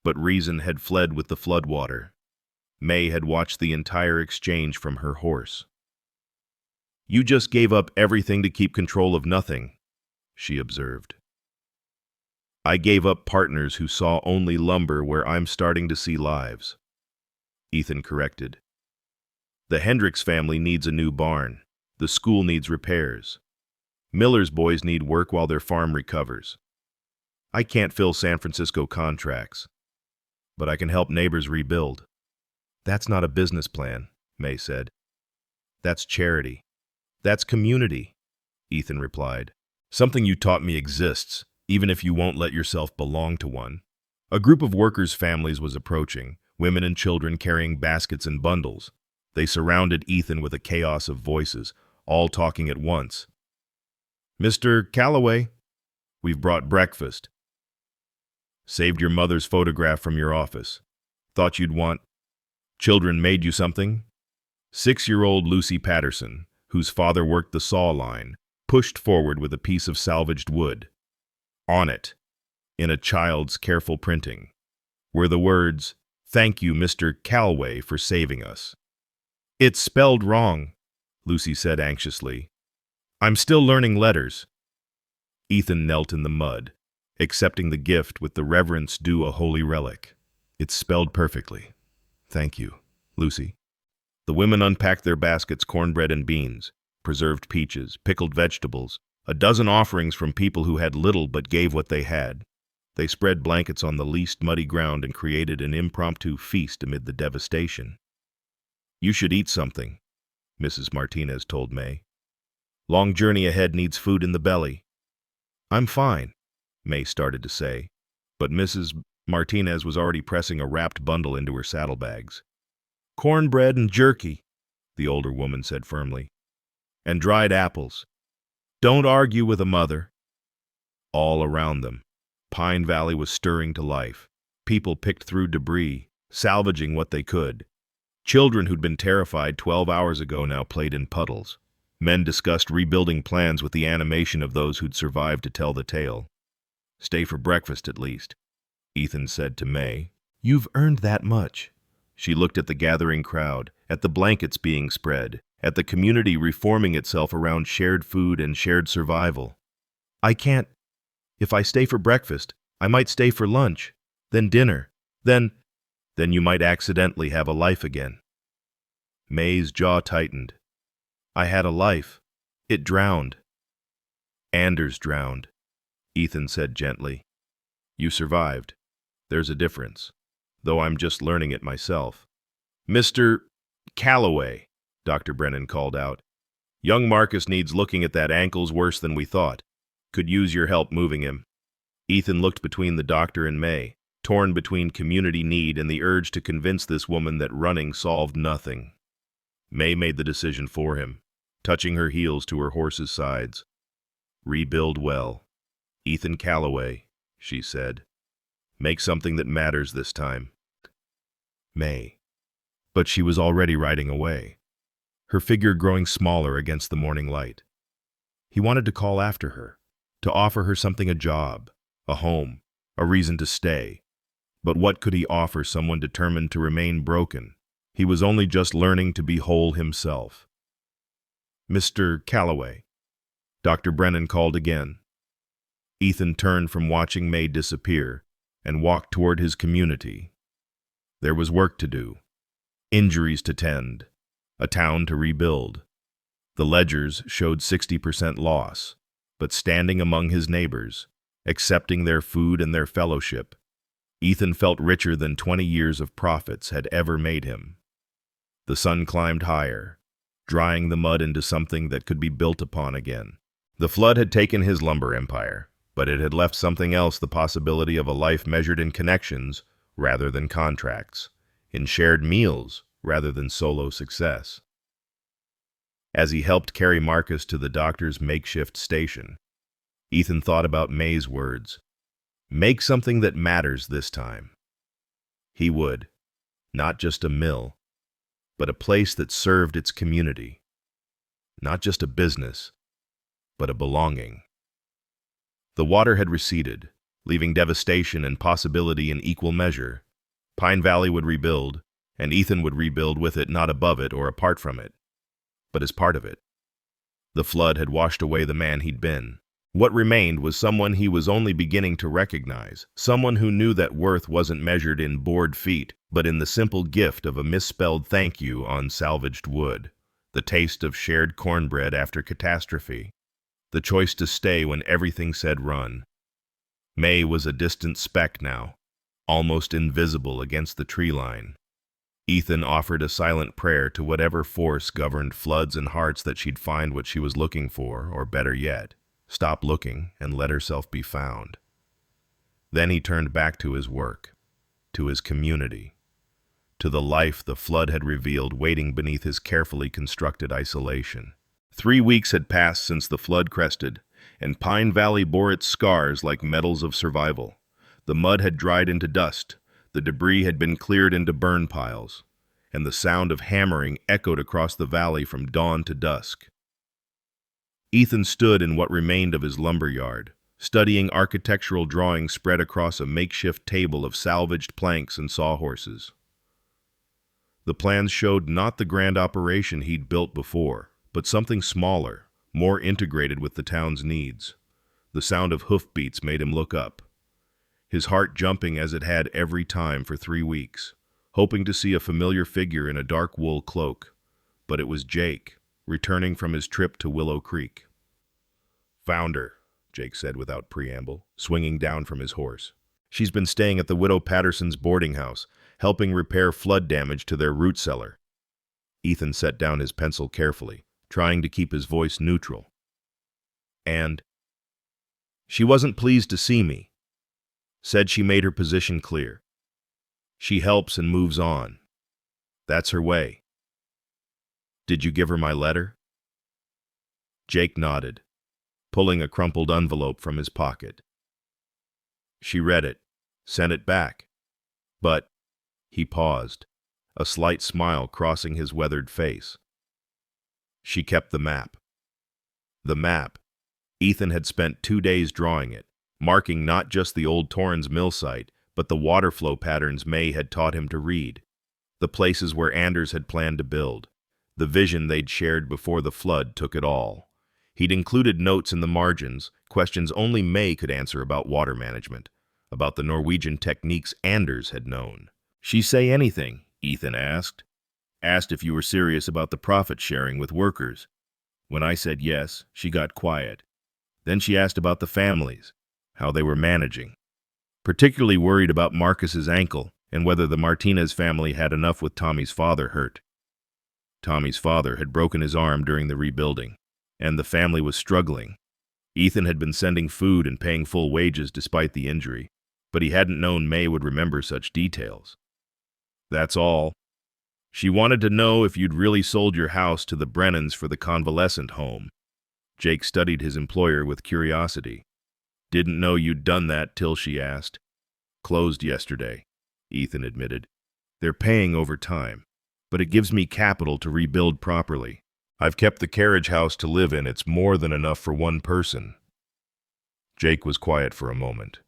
but reason had fled with the floodwater. May had watched the entire exchange from her horse. You just gave up everything to keep control of nothing, she observed. I gave up partners who saw only lumber where I'm starting to see lives. Ethan corrected. The Hendricks family needs a new barn. The school needs repairs. Miller's boys need work while their farm recovers. I can't fill San Francisco contracts, but I can help neighbors rebuild. That's not a business plan, May said. That's charity. That's community, Ethan replied. Something you taught me exists, even if you won't let yourself belong to one. A group of workers' families was approaching, women and children carrying baskets and bundles. They surrounded Ethan with a chaos of voices, all talking at once. Mr. Calloway, we've brought breakfast. Saved your mother's photograph from your office. Thought you'd want. Children made you something? 6-year-old Lucy Patterson, whose father worked the saw line, pushed forward with a piece of salvaged wood. On it, in a child's careful printing, were the words, "Thank you, Mr. Calloway, for saving us." It's spelled wrong, Lucy said anxiously. I'm still learning letters. Ethan knelt in the mud, accepting the gift with the reverence due a holy relic. It's spelled perfectly. Thank you, Lucy. The women unpacked their baskets, cornbread and beans, preserved peaches, pickled vegetables, a dozen offerings from people who had little but gave what they had. They spread blankets on the least muddy ground and created an impromptu feast amid the devastation. You should eat something, Mrs. Martinez told May. Long journey ahead needs food in the belly. I'm fine, May started to say, but Mrs. Martinez was already pressing a wrapped bundle into her saddlebags. Cornbread and jerky, the older woman said firmly. And dried apples. Don't argue with a mother. All around them, Pine Valley was stirring to life. People picked through debris, salvaging what they could. Children who'd been terrified 12 hours ago now played in puddles. Men discussed rebuilding plans with the animation of those who'd survived to tell the tale. Stay for breakfast at least, Ethan said to May. You've earned that much. She looked at the gathering crowd, at the blankets being spread, at the community reforming itself around shared food and shared survival. I can't. If I stay for breakfast, I might stay for lunch, then dinner, then you might accidentally have a life again. May's jaw tightened. I had a life. It drowned. Anders drowned, Ethan said gently. You survived. There's a difference, though I'm just learning it myself. Mr. Calloway, Dr. Brennan called out. Young Marcus needs looking at that ankle's worse than we thought. Could use your help moving him. Ethan looked between the doctor and May, torn between community need and the urge to convince this woman that running solved nothing. May made the decision for him, touching her heels to her horse's sides. Rebuild well. Ethan Calloway, she said. Make something that matters this time. May. But she was already riding away, her figure growing smaller against the morning light. He wanted to call after her, to offer her something, a job, a home, a reason to stay. But what could he offer someone determined to remain broken? He was only just learning to be whole himself. "Mr. Calloway," Dr. Brennan called again. Ethan turned from watching May disappear and walked toward his community. There was work to do, injuries to tend, a town to rebuild. The ledgers showed 60% loss, but standing among his neighbors, accepting their food and their fellowship, Ethan felt richer than 20 years of profits had ever made him. The sun climbed higher, drying the mud into something that could be built upon again. The flood had taken his lumber empire, but it had left something else, the possibility of a life measured in connections rather than contracts, in shared meals rather than solo success. As he helped carry Marcus to the doctor's makeshift station, Ethan thought about May's words. Make something that matters this time. He would. Not just a mill, but a place that served its community. Not just a business, but a belonging. The water had receded, leaving devastation and possibility in equal measure. Pine Valley would rebuild, and Ethan would rebuild with it, not above it or apart from it, but as part of it. The flood had washed away the man he'd been. What remained was someone he was only beginning to recognize, someone who knew that worth wasn't measured in board feet, but in the simple gift of a misspelled thank you on salvaged wood, the taste of shared cornbread after catastrophe, the choice to stay when everything said run. May was a distant speck now, almost invisible against the tree line. Ethan offered a silent prayer to whatever force governed floods and hearts that she'd find what she was looking for, or better yet, stop looking and let herself be found. Then he turned back to his work, to his community, to the life the flood had revealed waiting beneath his carefully constructed isolation. 3 weeks had passed since the flood crested, and Pine Valley bore its scars like medals of survival. The mud had dried into dust, the debris had been cleared into burn piles, and the sound of hammering echoed across the valley from dawn to dusk. Ethan stood in what remained of his lumber yard, studying architectural drawings spread across a makeshift table of salvaged planks and sawhorses. The plans showed not the grand operation he'd built before, but something smaller, more integrated with the town's needs. The sound of hoofbeats made him look up, his heart jumping as it had every time for 3 weeks, hoping to see a familiar figure in a dark wool cloak. But it was Jake, returning from his trip to Willow Creek. "Found her," Jake said without preamble, swinging down from his horse. "She's been staying at the Widow Patterson's boarding house, helping repair flood damage to their root cellar." Ethan set down his pencil carefully, trying to keep his voice neutral. "And she wasn't pleased to see me. Said she made her position clear. She helps and moves on. That's her way. Did you give her my letter?" Jake nodded, pulling a crumpled envelope from his pocket. "She read it, sent it back. But," he paused, a slight smile crossing his weathered face, "she kept the map." The map. Ethan had spent 2 days drawing it, marking not just the old Torrens mill site, but the water flow patterns May had taught him to read, the places where Anders had planned to build. The vision they'd shared before the flood took it all. He'd included notes in the margins, questions only May could answer about water management, about the Norwegian techniques Anders had known. "She say anything?" Ethan asked. "Asked if you were serious about the profit sharing with workers. When I said yes, she got quiet. Then she asked about the families, how they were managing. Particularly worried about Marcus's ankle and whether the Martinez family had enough with Tommy's father hurt. Tommy's father had broken his arm during the rebuilding, and the family was struggling. Ethan had been sending food and paying full wages despite the injury, but he hadn't known May would remember such details. That's all. She wanted to know if you'd really sold your house to the Brennans for the convalescent home." Jake studied his employer with curiosity. "Didn't know you'd done that till she asked." "Closed yesterday," Ethan admitted. "They're paying over time, but it gives me capital to rebuild properly. I've kept the carriage house to live in. It's more than enough for one person." Jake was quiet for a moment.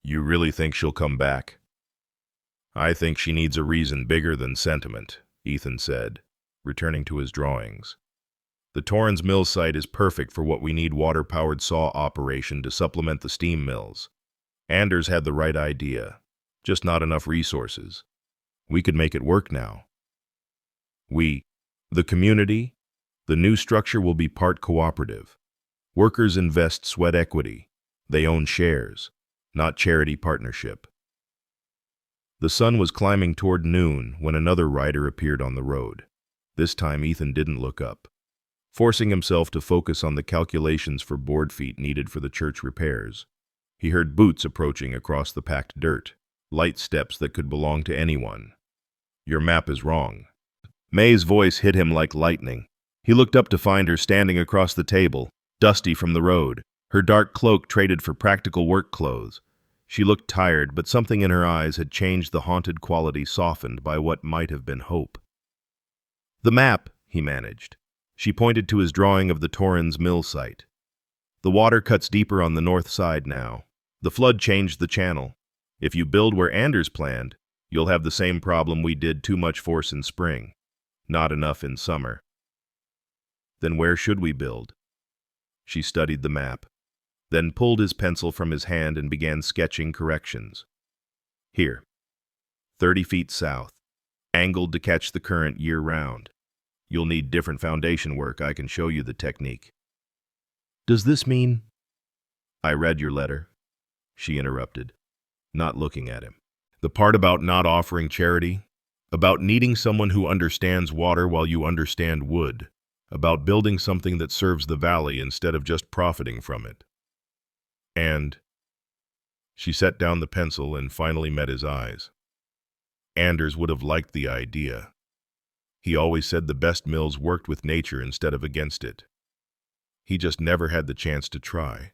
"You really think she'll come back?" I think she needs a reason bigger than sentiment, Ethan said, returning to his drawings. The Torrens Mill site is perfect for what we need water-powered saw operation to supplement the steam mills. Anders had the right idea, just not enough resources. We could make it work now. The community, the new structure will be part cooperative. Workers invest sweat equity. They own shares, not charity partnership. The sun was climbing toward noon when another rider appeared on the road. This time Ethan didn't look up, forcing himself to focus on the calculations for board feet needed for the church repairs. He heard boots approaching across the packed dirt, light steps that could belong to anyone. Your map is wrong. May's voice hit him like lightning. He looked up to find her standing across the table, dusty from the road, her dark cloak traded for practical work clothes. She looked tired, but something in her eyes had changed the haunted quality softened by what might have been hope. The map, he managed. She pointed to his drawing of the Torrens Mill site. The water cuts deeper on the north side now. The flood changed the channel. If you build where Anders planned, you'll have the same problem we did: too much force in spring, not enough in summer. Then where should we build? She studied the map, then pulled his pencil from his hand and began sketching corrections. Here, 30 feet south, angled to catch the current year-round. You'll need different foundation work. I can show you the technique. Does this mean? I read your letter, she interrupted, not looking at him. The part about not offering charity, about needing someone who understands water while you understand wood, about building something that serves the valley instead of just profiting from it. And she set down the pencil and finally met his eyes. Anders would have liked the idea. He always said the best mills worked with nature instead of against it. He just never had the chance to try.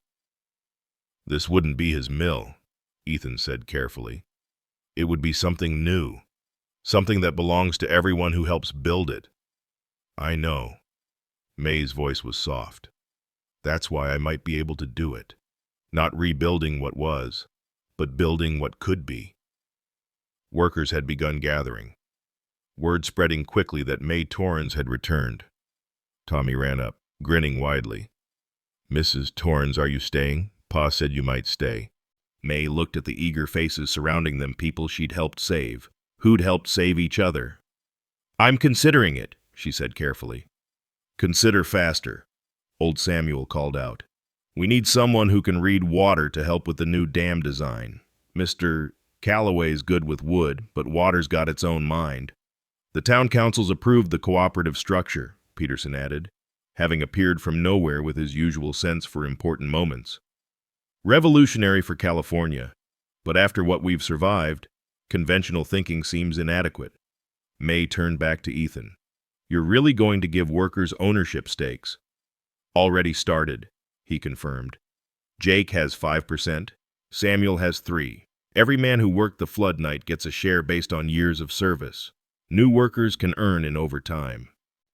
This wouldn't be his mill, Ethan said carefully. It would be something new, something that belongs to everyone who helps build it. I know. May's voice was soft. That's why I might be able to do it. Not rebuilding what was, but building what could be. Workers had begun gathering. Word spreading quickly that May Torrens had returned. Tommy ran up, grinning widely. Mrs. Torrens, are you staying? Pa said you might stay. May looked at the eager faces surrounding them, people she'd helped save, who'd helped save each other. I'm considering it, she said carefully. Consider faster, old Samuel called out. We need someone who can read water to help with the new dam design. Mr. Calloway's good with wood, but water's got its own mind. The town council's approved the cooperative structure, Peterson added, having appeared from nowhere with his usual sense for important moments. Revolutionary for California, but after what we've survived, conventional thinking seems inadequate. May turned back to Ethan. You're really going to give workers ownership stakes? Already started, he confirmed. Jake has 5%, Samuel has 3%. Every man who worked the flood night gets a share based on years of service. New workers can earn in overtime.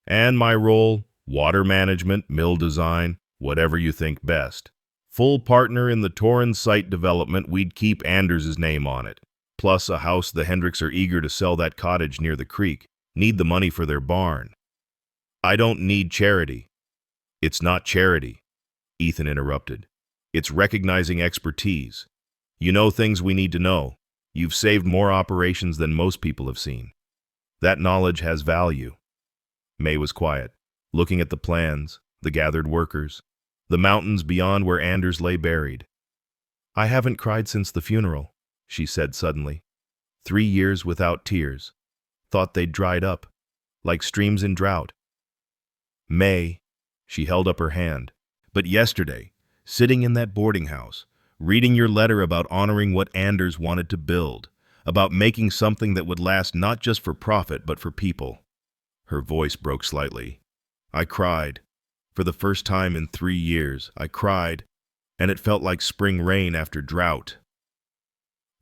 And my role, water management, mill design, whatever you think best. Full partner in the Torrens site development, we'd keep Anders' name on it. Plus a house. The Hendricks are eager to sell that cottage near the creek, need the money for their barn. I don't need charity. It's not charity, Ethan interrupted. It's recognizing expertise. You know things we need to know. You've saved more operations than most people have seen. That knowledge has value. May was quiet, looking at the plans, the gathered workers, the mountains beyond where Anders lay buried. I haven't cried since the funeral, she said suddenly. 3 years without tears. Thought they'd dried up, like streams in drought. May, she held up her hand. But yesterday, sitting in that boarding house, reading your letter about honoring what Anders wanted to build, about making something that would last not just for profit but for people. Her voice broke slightly. I cried. For the first time in 3 years, I cried, and it felt like spring rain after drought.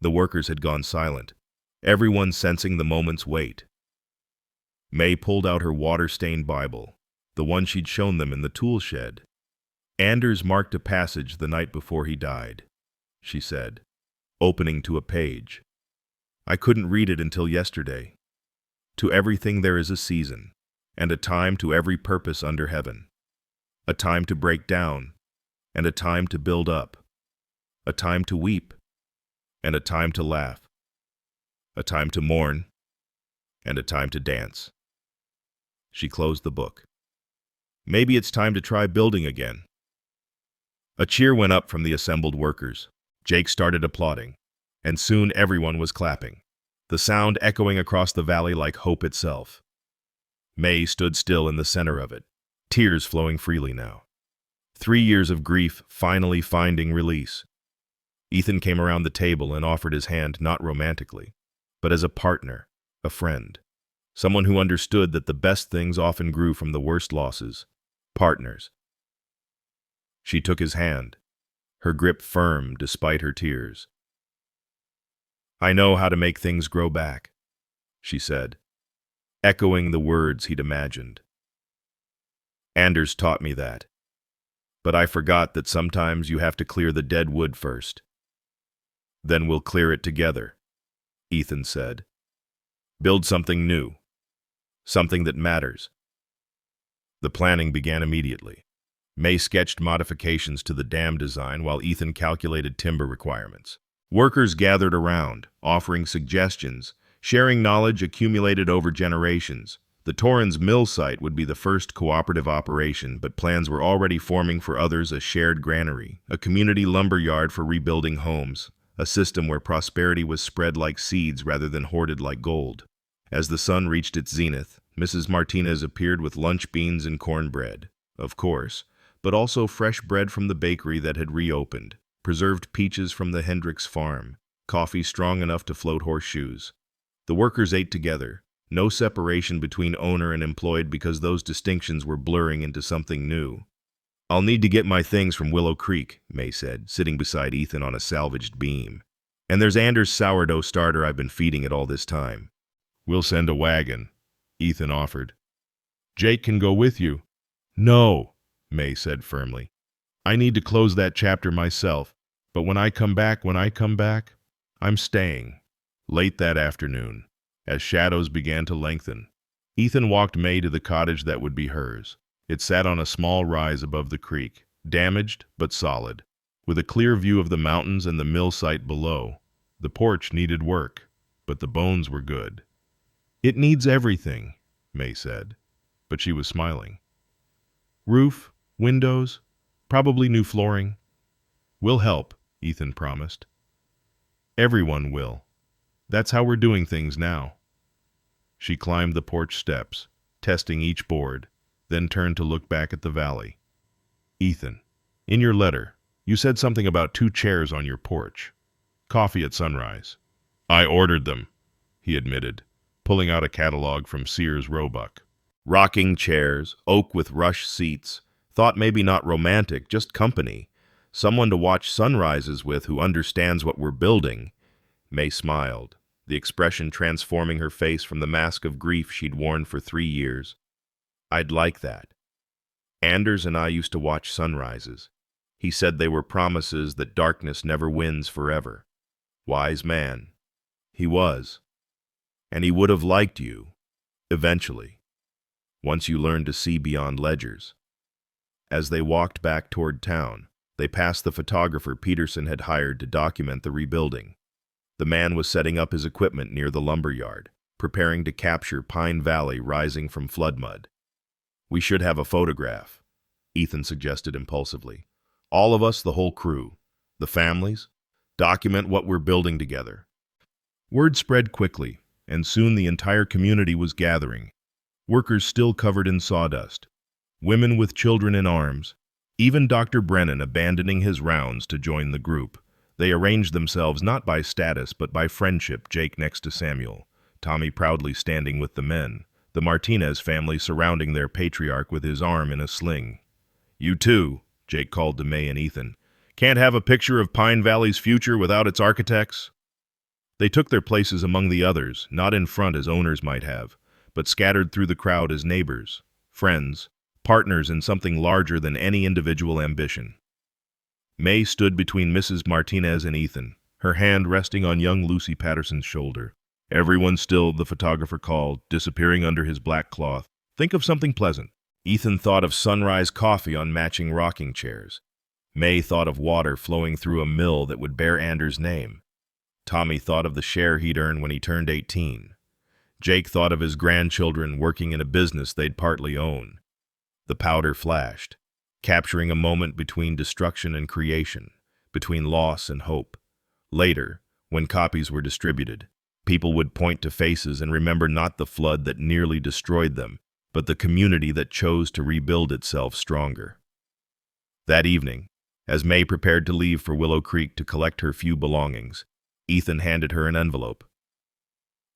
The workers had gone silent, everyone sensing the moment's weight. May pulled out her water-stained Bible, the one she'd shown them in the tool shed. Anders marked a passage the night before he died, she said, opening to a page. I couldn't read it until yesterday. To everything there is a season, and a time to every purpose under heaven. A time to break down, and a time to build up. A time to weep, and a time to laugh. A time to mourn, and a time to dance. She closed the book. Maybe it's time to try building again. A cheer went up from the assembled workers. Jake started applauding, and soon everyone was clapping, the sound echoing across the valley like hope itself. May stood still in the center of it, tears flowing freely now. 3 years of grief finally finding release. Ethan came around the table and offered his hand not romantically, but as a partner, a friend, someone who understood that the best things often grew from the worst losses, partners. She took his hand, her grip firm despite her tears. "I know how to make things grow back," she said, echoing the words he'd imagined. "Anders taught me that. But I forgot that sometimes you have to clear the dead wood first. Then we'll clear it together," Ethan said. "Build something new. Something that matters." The planning began immediately. May sketched modifications to the dam design while Ethan calculated timber requirements. Workers gathered around, offering suggestions, sharing knowledge accumulated over generations. The Torrens mill site would be the first cooperative operation, but plans were already forming for others: a shared granary, a community lumber yard for rebuilding homes, a system where prosperity was spread like seeds rather than hoarded like gold. As the sun reached its zenith, Mrs. Martinez appeared with lunch beans and cornbread, of course, but also fresh bread from the bakery that had reopened, preserved peaches from the Hendricks farm, coffee strong enough to float horseshoes. The workers ate together, no separation between owner and employed because those distinctions were blurring into something new. "I'll need to get my things from Willow Creek," May said, sitting beside Ethan on a salvaged beam. "And there's Anders' sourdough starter I've been feeding it all this time." "We'll send a wagon," Ethan offered. "Jake can go with you." "No," May said firmly. "I need to close that chapter myself, but when I come back, I'm staying." Late that afternoon, as shadows began to lengthen, Ethan walked May to the cottage that would be hers. It sat on a small rise above the creek, damaged but solid, with a clear view of the mountains and the mill site below. The porch needed work, but the bones were good. "It needs everything," May said, but she was smiling. "Roof, windows, probably new flooring." "We'll help," Ethan promised. "Everyone will. That's how we're doing things now." She climbed the porch steps, testing each board, then turned to look back at the valley. "Ethan, in your letter, you said something about 2 chairs on your porch. Coffee at sunrise." "I ordered them," he admitted, pulling out a catalog from Sears Roebuck. "Rocking chairs, oak with rush seats. Thought maybe not romantic, just company. Someone to watch sunrises with who understands what we're building." May smiled, the expression transforming her face from the mask of grief she'd worn for 3 years. "I'd like that. Anders and I used to watch sunrises. He said they were promises that darkness never wins forever. Wise man. He was. And he would have liked you, eventually, once you learned to see beyond ledgers." As they walked back toward town, they passed the photographer Peterson had hired to document the rebuilding. The man was setting up his equipment near the lumber yard, preparing to capture Pine Valley rising from flood mud. "We should have a photograph," Ethan suggested impulsively. "All of us, the whole crew, the families, document what we're building together." Word spread quickly, and soon the entire community was gathering. Workers still covered in sawdust, women with children in arms, even Dr. Brennan abandoning his rounds to join the group. They arranged themselves not by status but by friendship, Jake next to Samuel, Tommy proudly standing with the men, the Martinez family surrounding their patriarch with his arm in a sling. "You too," Jake called to May and Ethan. "Can't have a picture of Pine Valley's future without its architects." They took their places among the others, not in front as owners might have, but scattered through the crowd as neighbors, friends, partners in something larger than any individual ambition. May stood between Mrs. Martinez and Ethan, her hand resting on young Lucy Patterson's shoulder. Everyone still, the photographer called, disappearing under his black cloth. Think of something pleasant. Ethan thought of sunrise coffee on matching rocking chairs. May thought of water flowing through a mill that would bear Anders' name. Tommy thought of the share he'd earn when he turned 18. Jake thought of his grandchildren working in a business they'd partly own. The powder flashed, capturing a moment between destruction and creation, between loss and hope. Later, when copies were distributed, people would point to faces and remember not the flood that nearly destroyed them, but the community that chose to rebuild itself stronger. That evening, as May prepared to leave for Willow Creek to collect her few belongings, Ethan handed her an envelope.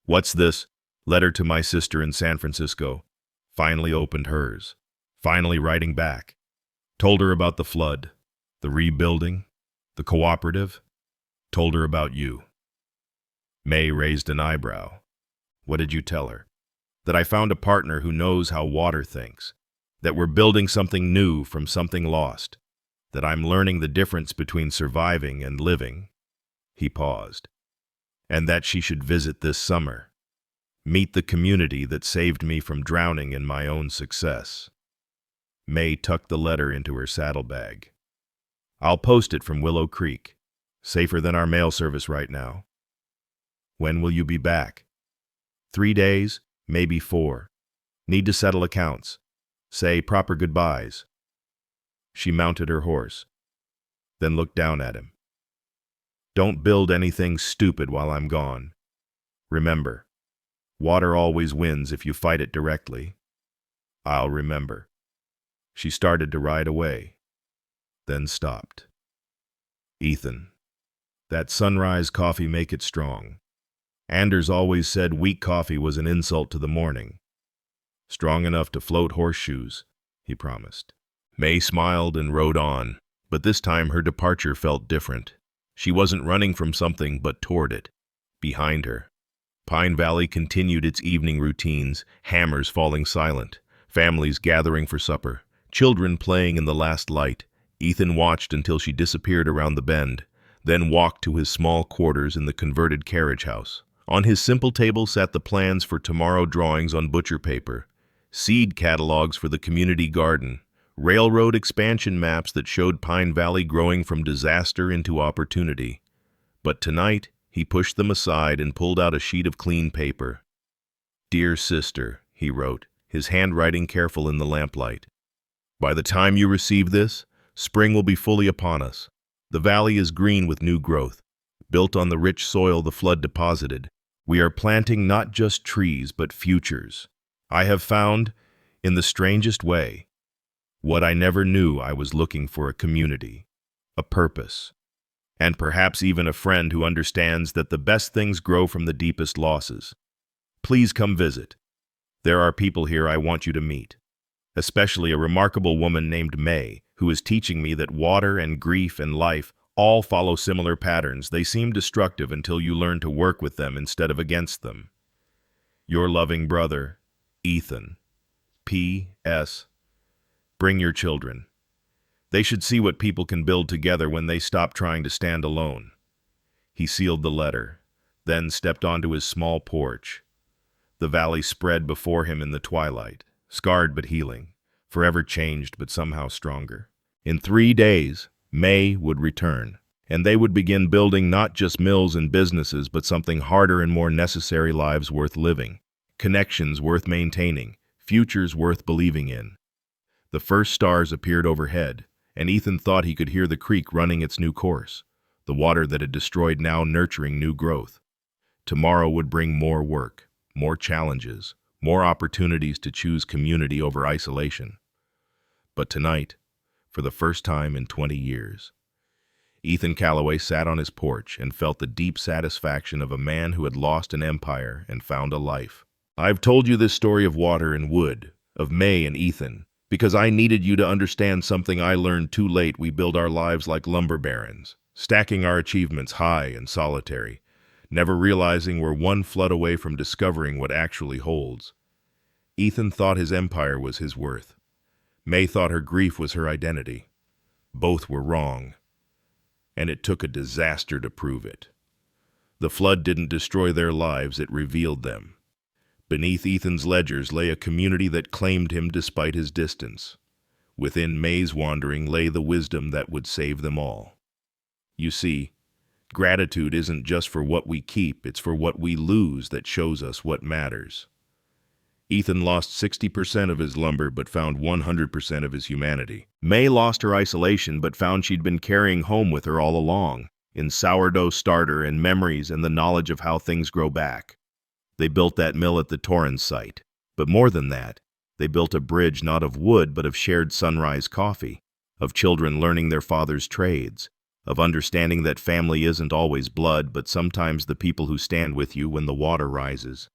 "What's this?" "Letter to my sister in San Francisco." Finally opened hers. Finally writing back. Told her about the flood, the rebuilding, the cooperative. Told her about you. May raised an eyebrow. "What did you tell her?" "That I found a partner who knows how water thinks. That we're building something new from something lost. That I'm learning the difference between surviving and living." He paused. "And that she should visit this summer. Meet the community that saved me from drowning in my own success." May tucked the letter into her saddlebag. "I'll post it from Willow Creek. Safer than our mail service right now." "When will you be back?" 3 days, maybe 4. Need to settle accounts. Say proper goodbyes." She mounted her horse, then looked down at him. "Don't build anything stupid while I'm gone. Remember, water always wins if you fight it directly." "I'll remember." She started to ride away, then stopped. "Ethan, that sunrise coffee make it strong. Anders always said weak coffee was an insult to the morning. Strong enough to float horseshoes," he promised. May smiled and rode on, but this time her departure felt different. She wasn't running from something, but toward it, behind her. Pine Valley continued its evening routines, hammers falling silent, families gathering for supper, children playing in the last light. Ethan watched until she disappeared around the bend, then walked to his small quarters in the converted carriage house. On his simple table sat the plans for tomorrow, drawings on butcher paper, seed catalogs for the community garden, railroad expansion maps that showed Pine Valley growing from disaster into opportunity. But tonight, he pushed them aside and pulled out a sheet of clean paper. "Dear sister," he wrote, his handwriting careful in the lamplight. "By the time you receive this, spring will be fully upon us. The valley is green with new growth, built on the rich soil the flood deposited. We are planting not just trees, but futures. I have found, in the strangest way, what I never knew I was looking for: a community, a purpose, and perhaps even a friend who understands that the best things grow from the deepest losses. Please come visit. There are people here I want you to meet, especially a remarkable woman named May, who is teaching me that water and grief and life all follow similar patterns. They seem destructive until you learn to work with them instead of against them. Your loving brother, Ethan. P.S. Bring your children. They should see what people can build together when they stop trying to stand alone." He sealed the letter, then stepped onto his small porch. The valley spread before him in the twilight, scarred but healing, forever changed but somehow stronger. In 3 days, May would return, and they would begin building not just mills and businesses, but something harder and more necessary: lives worth living, connections worth maintaining, futures worth believing in. The first stars appeared overhead, and Ethan thought he could hear the creek running its new course, the water that had destroyed now nurturing new growth. Tomorrow would bring more work, more challenges, more opportunities to choose community over isolation. But tonight, for the first time in 20 years, Ethan Calloway sat on his porch and felt the deep satisfaction of a man who had lost an empire and found a life. I've told you this story of water and wood, of May and Ethan, because I needed you to understand something I learned too late. We build our lives like lumber barons, stacking our achievements high and solitary, never realizing we're one flood away from discovering what actually holds. Ethan thought his empire was his worth. May thought her grief was her identity. Both were wrong, and it took a disaster to prove it. The flood didn't destroy their lives, it revealed them. Beneath Ethan's ledgers lay a community that claimed him despite his distance. Within May's wandering lay the wisdom that would save them all. You see, gratitude isn't just for what we keep, it's for what we lose that shows us what matters. Ethan lost 60% of his lumber but found 100% of his humanity. May lost her isolation but found she'd been carrying home with her all along, in sourdough starter and memories and the knowledge of how things grow back. They built that mill at the Torrens site. But more than that, they built a bridge not of wood but of shared sunrise coffee, of children learning their father's trades, of understanding that family isn't always blood but sometimes the people who stand with you when the water rises.